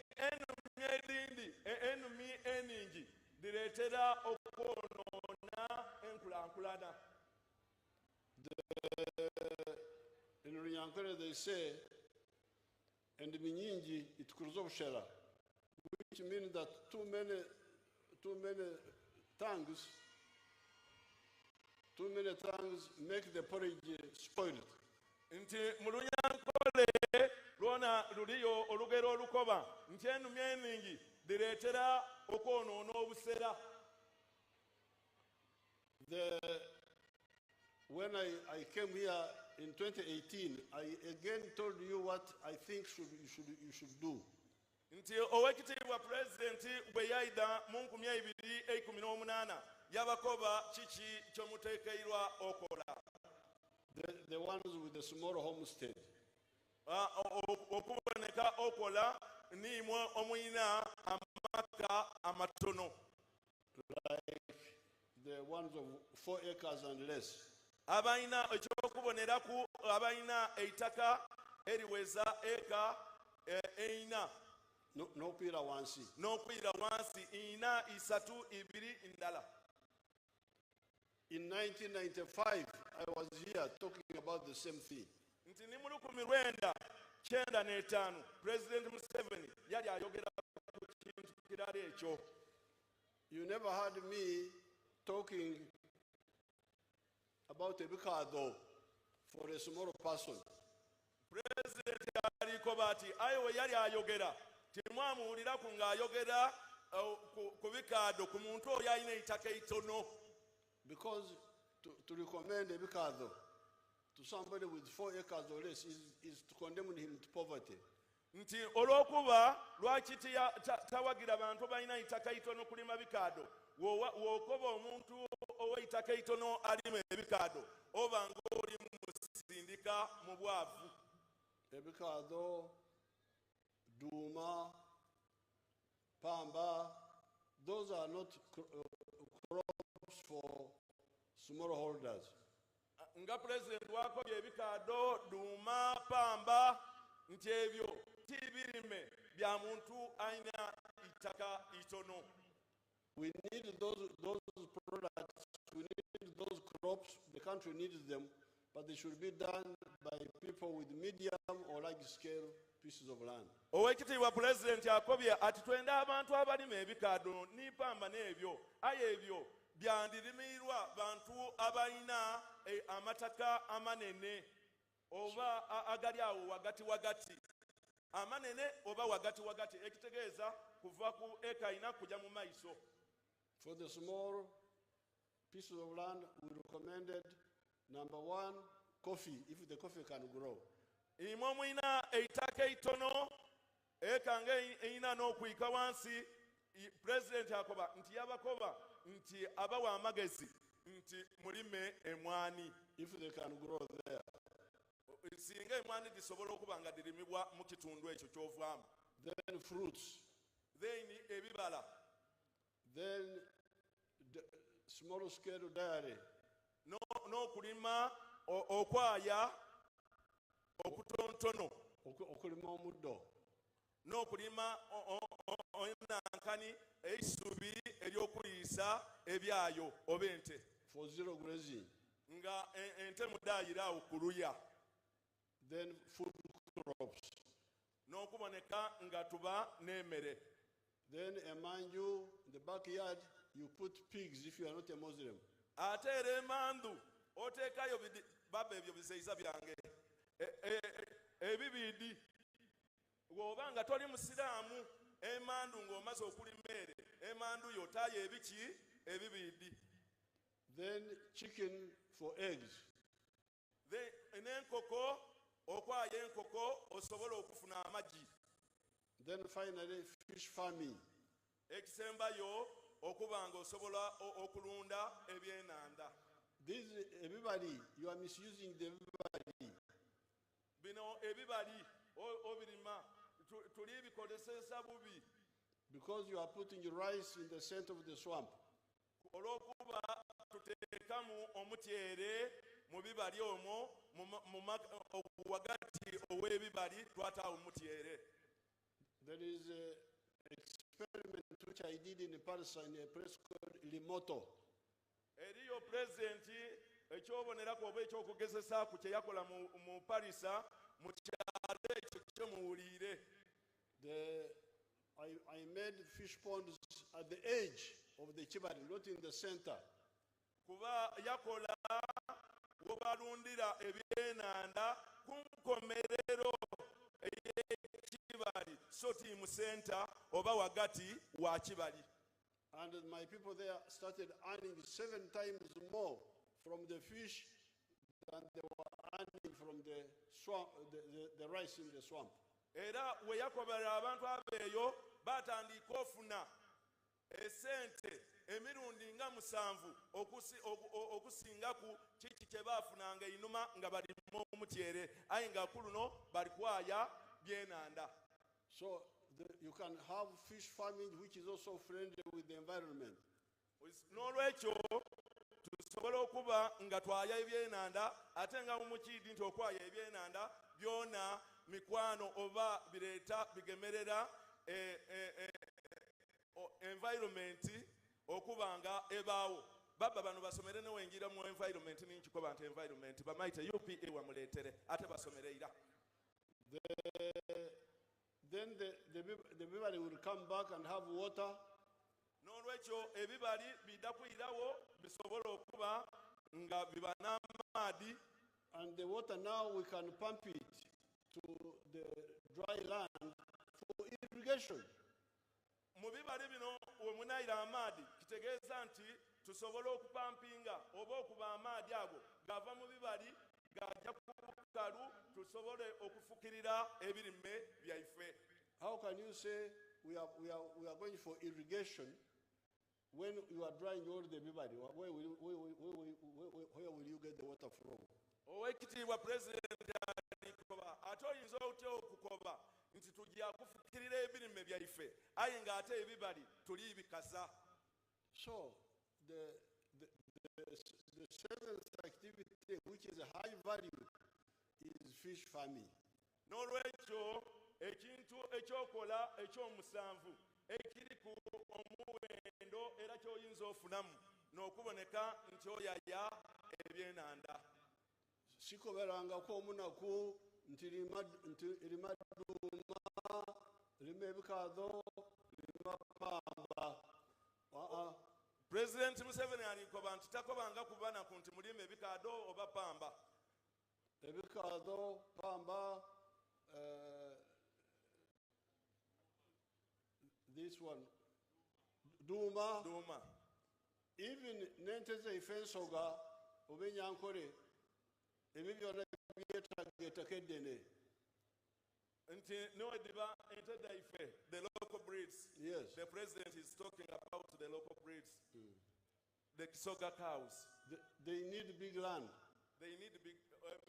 F: enumi eningi direetera okwonoona enkulaakulana.
E: In Runyankore they say, and minyingi itukuruza obushera, which means that too many tongues make the porridge spoiled.
F: Nti mu Runyankole lwona luliyo olugero olukoba nti ennume eningi direetera okwonoona obusera.
E: When I came here in 2018, I again told you what I think you should do.
F: Nti owekitiibwa pulezidenti bwe yayida mu 2018 yabakoba kiki kyomuteekeirwa okola.
E: The ones with the small homestead.
F: Okuboneka okola niimwe omuyina amaka amatono.
E: Like the ones of 4 acres and less.
F: Abaina ekyokuboneraku abaina eitaka eriweza eka eina.
E: N'okwira wansi.
F: N'okwira wansi ina 3 2 ndala.
E: In 1995, I was here talking about the same thing.
F: Nti ni mu 1995 President Museveni yali ayogera ku kintu kirala ekyo.
E: You never heard me talking about a bikado for a small person.
F: President aliko bati ayo yali ayogera timwamuwuliraku ng'ayogera ku bikado ku muntu oyo alina eitaka itono.
E: Because to recommend a bikado to somebody with 4 acres or less is to condemn him to poverty.
F: Nti olw'okuba lwaki tawagira bantu balina eitaka itono kulima bikado w'okoba omuntu ow'eitaka itono alima ebikado oba ng'oli musindika mu bwavu.
E: Ebikado, Duma, Pamba, those are not crops for smallholders.
F: Nga President wakobye ebikado, Duma, Pamba, nti ebyo tibirime bya muntu alina itaka itono.
E: We need those products, we need those crops, the country needs them, but they should be done by people with medium or large scale pieces of land.
F: Owekitiibwa President akobye ati twenda abantu abalima ebikado n'ipamba n'ebyo aye ebyo byandirimiirwa bantu abalina amataka amanene oba agali awo wagati amanene oba wagati ekitegeeza kuva ku eka ina kujja mu maiso.
E: For the small pieces of land, we recommended number 1, coffee, if the coffee can grow.
F: Imwe omuyina eitaka itono eka ng'eyina n'okuyika wansi. President akoba nti yabakoba nti abawa amagezi nti mulime emwani.
E: If they can grow there.
F: Singa emwani disobola okuba nga dirimibwa mu kitundu ekyo ky'ovaamu.
E: Then fruits.
F: Then ebibala.
E: Then small scale dairy.
F: N'okulima okwaya okutontono.
E: Okulima omuddo.
F: N'okulima enankani eisubi ery'okuliisa ebyayo oba ente.
E: For zero grazing.
F: Nga ente mudaayira awo ku luya.
E: Then food crops.
F: N'okuboneka nga tuba n'emmere.
E: Then among you, in the backyard, you put pigs if you are not a Muslim.
F: Ate era emandu oteekayo baba ebyo biseyiza byange ebibidi bw'oba nga toli musiraamu emandu ng'omaze okulima ere emandu yotaayo ebiki ebibidi.
E: Then chicken for eggs.
F: N'enkoko okwaya enkoko osobola okufuna amagi.
E: Then finally fish farming.
F: Ekisembayo okuba nga osobola okulunda ebyenanda.
E: This everybody, you are misusing the everybody.
F: Bino ebibali obirima tuli bikozeseza bubi.
E: Because you are putting rice in the center of the swamp.
F: Olw'okuba tuteekamu omutyere mu bibali omwo wagati ow'ebibali twataawo omutyere.
E: There is experiment which I did in Paris in a place called Limoto.
F: eriyo pulezidenti ekyobonerako oba ekyokugezesa ku kye yakola mu parisa mu kyalo ekyo kyo muwulire.
E: I made fish ponds at the edge of the Kibali, not in the center.
F: Kuba yakola wobalundira ebyenanda ku nkomerero ey'ekibali so ti mu senta oba wagati wa kibali.
E: And my people there started earning 7 times more from the fish than they were earning from the swamp, the rice in the swamp.
F: Era we yakobera abantu abeeyo batandika ofuna esente emirundi nga 7 okusinga ku kiki kye baafunanga inuma nga balimu omutyere aye nga kuluno bali kwaya byenanda.
E: So you can have fish farming which is also friendly with the environment.
F: N'olwekyo tusobola okuba nga twaya ebyenanda ate nga mumukidi nti okwaya ebyenanda byona mikwano oba bireeta bigemerera environment okuba nga ebaawo. Baba bano basomere newenjira mu environment ninkikoba nti environment bamaite UPA wamuleetere ate basomereira.
E: Then the bibali will come back and have water.
F: N'olwekyo ebibali bidda kuyirawo bisobola okuba nga biba n'amaadi.
E: And the water now we can pump it to the dry land for irrigation.
F: Mu bibali bino we munayira amaadi kitegeeza nti tusobola okupampinga oba okuba amaadi ago gava mu bibali gajja ku bukalu tusobole okufukirira ebirime byaife.
E: How can you say we are going for irrigation when you are drying all the bibali? Where will you get the water from?
F: Owekitiibwa pulezidenti alikoba ate oyinza otya okukoba nti tujja kufukirira ebirime byaife aye ng'ate ebibali tuli bikasa.
E: So the seventh activity which is a high value is fish farming.
F: N'olwekyo ekintu ekyokola ekyomusanvu ekiri ku omuwendo era kyoyinza ofunamu n'okuboneka nti oyaya ebyenanda.
E: Sikoberangako omunaku nti lima duuma, lima ebikaado, lima pamba.
F: President Museveni alikoba nti takobanga kubanaku nti mulime ebikaado oba pamba.
E: Ebikaado, pamba, this one, duuma. Even nente zaife Ensoga oba Enyankore ebyo byonna byetaaga eddene.
F: Nti nowediba ente daife the local breeds.
E: Yes.
F: The president is talking about the local breeds. The Kisoga cows.
E: They need big land.
F: They need big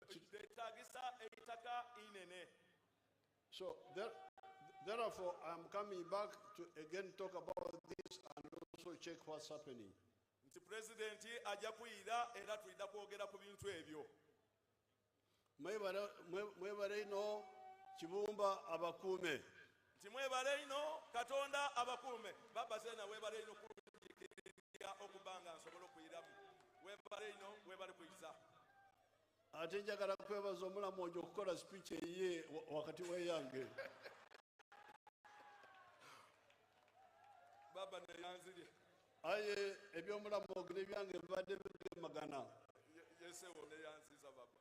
F: etagisa eitaka inene.
E: So therefore I'm coming back to again talk about this and also check what's happening.
F: Nti president ajja kuyira era tulida kwogera ku bintu ebyo.
E: Mwebale ino Kibumba abakuume.
F: Nti mwebale ino Katonda abakuume. Baba zena webale ino kunjikirira okubanga nsobola okuyiramu. Webale ino webale kuyiza.
E: Ate njagala kwebaza omulamu ojo okukola speech eyiye wakati weyange.
F: Baba neyanzirye.
E: Aye ebyomulamu ogire byange bibadde bigemagana.
F: Yesewo neyanziza baba.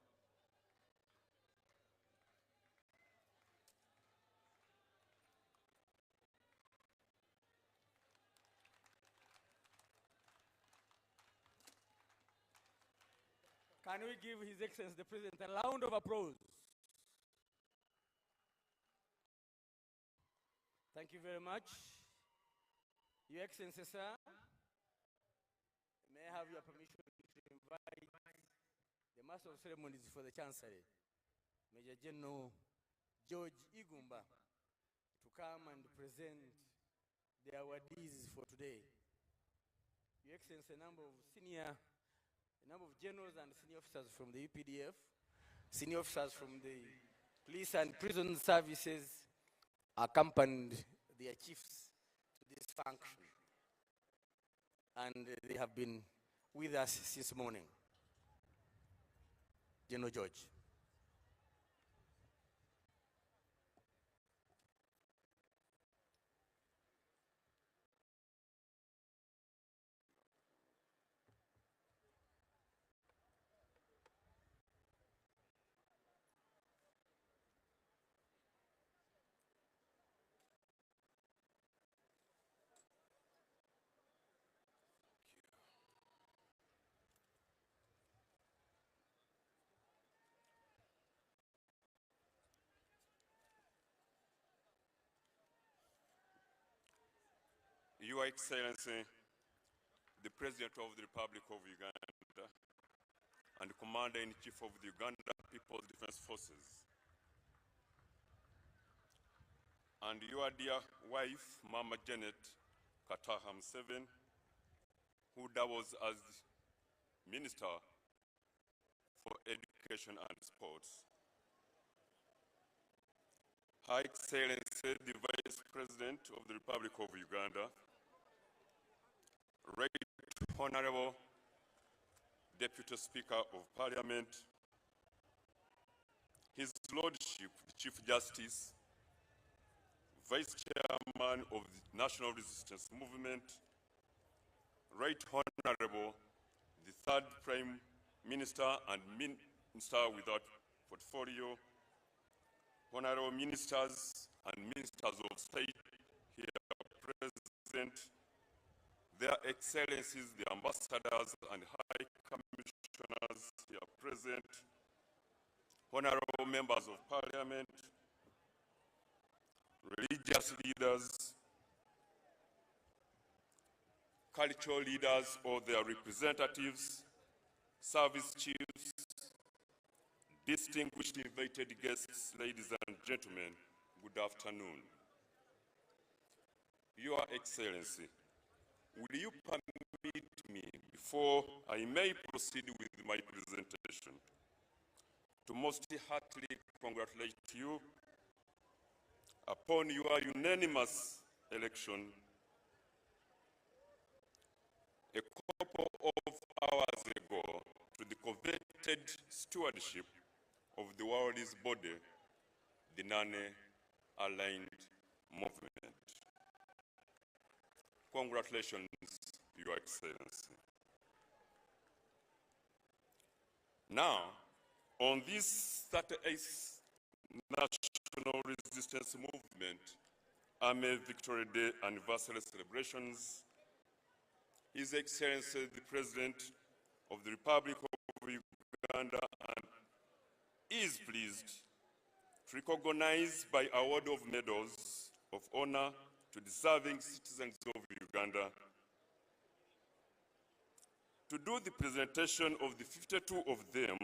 G: Can we give His Excellency the President a round of applause? Thank you very much. Your Excellency, sir, may I have your permission to invite the Master of Ceremonies for the Chancery, Major General George Igumba, to come and present the awardees for today. Your Excellency, a number of generals and senior officers from the UPDF, senior officers from the police and prison services accompanied their chiefs this function. And they have been with us since morning. General George.
H: Your Excellency, the President of the Republic of Uganda and Commander-in-Chief of the Uganda People's Defense Forces, and your dear wife, Mama Janet Kataha Museveni, who doubles as Minister for Education and Sports, Her Excellency, the Vice President of the Republic of Uganda, Right Honorable Deputy Speaker of Parliament, His Lordship, the Chief Justice, Vice Chairman of the National Resistance Movement, Right Honorable the Third Prime Minister and Minister without portfolio, Honorable Ministers and Ministers of State here present, Their Excellencies, the Ambassadors and High Commissioners here present, Honorable Members of Parliament, religious leaders, cultural leaders or their representatives, service chiefs, distinguished invited guests, ladies and gentlemen, good afternoon. Your Excellency, will you permit me, before I may proceed with my presentation, to most heartily congratulate you upon your unanimous election a couple of hours ago to the coveted stewardship of the world's body, the Non-Aligned Movement. Congratulations, Your Excellency. Now, on this 38th National Resistance Movement Army Victory Day anniversary celebrations, His Excellency the President of the Republic of Uganda is pleased to recognize by award of medals of honor to deserving citizens of Uganda. To do the presentation of the 52 of them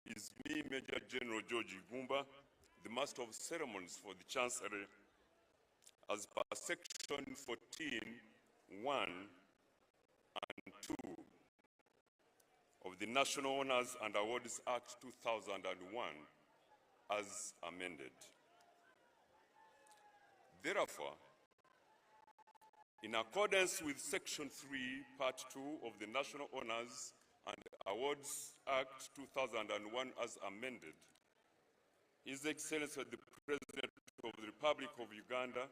H: is me, Major General George Igumba, the Master of Ceremonies for the Chancellery, as per Section 14(1) and 2 of the National Honors and Awards Act 2001 as amended. Therefore, in accordance with Section 3, Part 2 of the National Honors and Awards Act 2001 as amended, His Excellency the President of the Republic of Uganda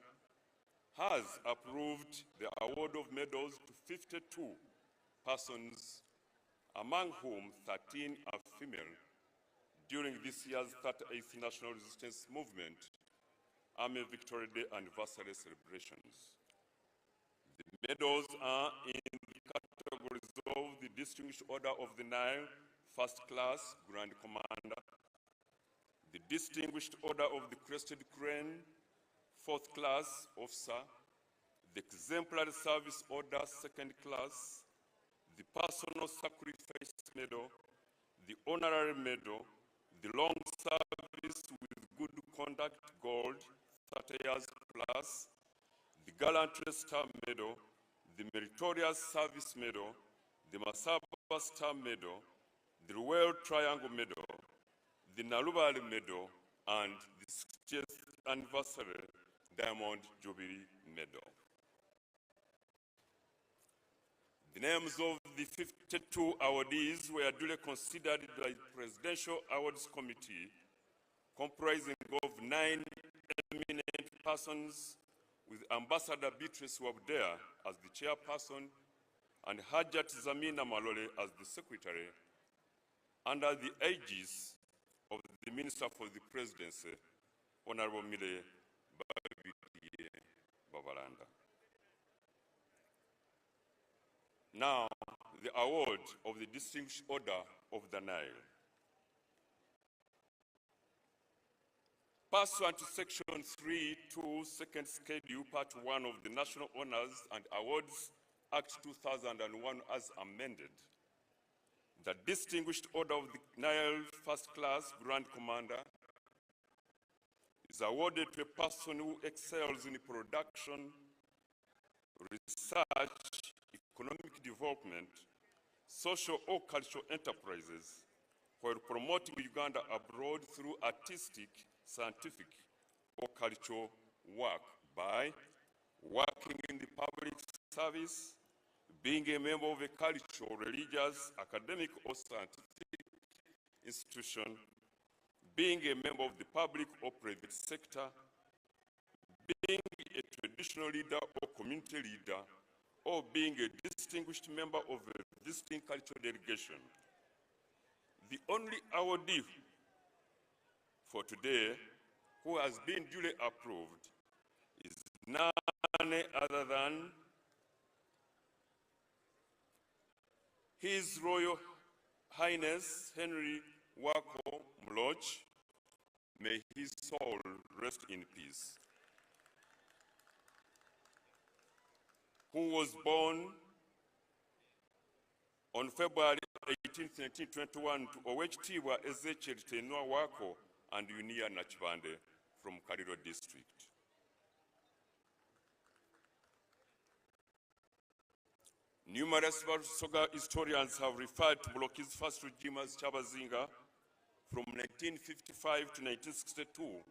H: has approved the award of medals to 52 persons, among whom 13 are female, during this year's 38th National Resistance Movement Army Victory Day anniversary celebrations. The medals are in the categories of the Distinguished Order of the Nile, First Class, Grand Commander, the Distinguished Order of the Crested Crane, Fourth Class Officer, the Exemplary Service Order, Second Class, the Personal Sacrifice Medal, the Honorary Medal, the Long Service with Good Conduct Gold, 30 years plus, the Gallantry Star Medal, the Meritorious Service Medal, the Masaba Star Medal, the Royal Triangle Medal, the Nalubali Medal, and the 60th Anniversary Diamond Jubilee Medal. The names of the 52 awardees were duly considered by the Presidential Awards Committee, comprising of 9 eminent persons, with Ambassador Beatrice Wabdea as the chairperson and Hajat Zamina Malole as the secretary, under the aegis of the Minister for the Presidency, Honorable Mile Babikie Babalanda. Now, the award of the Distinguished Order of the Nile. Pursuant to Section 3.2, Second Schedule, Part 1 of the National Honors and Awards Act 2001 as amended, the Distinguished Order of the Nile First Class Grand Commander is awarded to a person who excels in production, research, economic development, social or cultural enterprises, while promoting Uganda abroad through artistic, scientific, or cultural work by working in the public service, being a member of a cultural, religious, academic, or scientific institution, being a member of the public or private sector, being a traditional leader or community leader, or being a distinguished member of a visiting cultural delegation. The only awardee for today who has been duly approved is none other than His Royal Highness Henry Wako Mloch. May his soul rest in peace. Who was born on February 18, 1921 to Owekitiibwa Ezekiel Tenua Wako and Unia Nachibande from Kaliro District. Numerous Busoga historians have referred to Buloki's first regime as Chabazinga from 1955 to 1962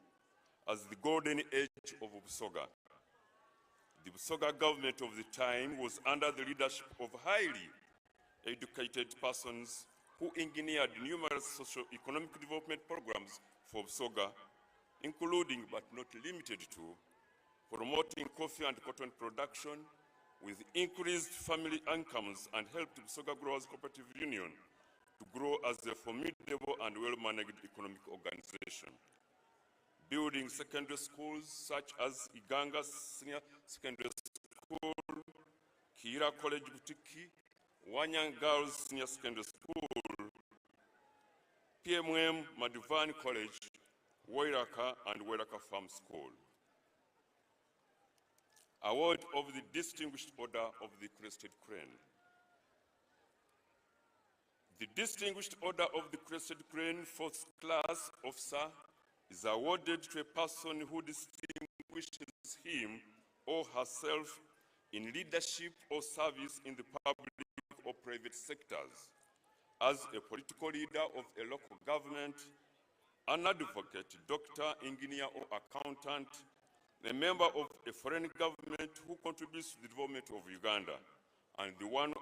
H: as the golden age of Busoga. The Busoga government of the time was under the leadership of highly educated persons who engineered numerous socio-economic development programs for Busoga, including but not limited to promoting coffee and cotton production with increased family incomes, and helped Busoga Growers Cooperative Union to grow as a formidable and well-managed economic organization. Building secondary schools such as Iganga Senior Secondary School, Kira College Butiki, Wanyang Girls Senior Secondary School, PMM Madivani College, Wairaka and Wairaka Farm School. Award of the Distinguished Order of the Crested Crane. The Distinguished Order of the Crested Crane First Class Officer is awarded to a person who distinguishes him or herself in leadership or service in the public or private sectors, as a political leader of a local government, an advocate, doctor, engineer, or accountant, a member of a foreign government who contributes to the development of Uganda, and the one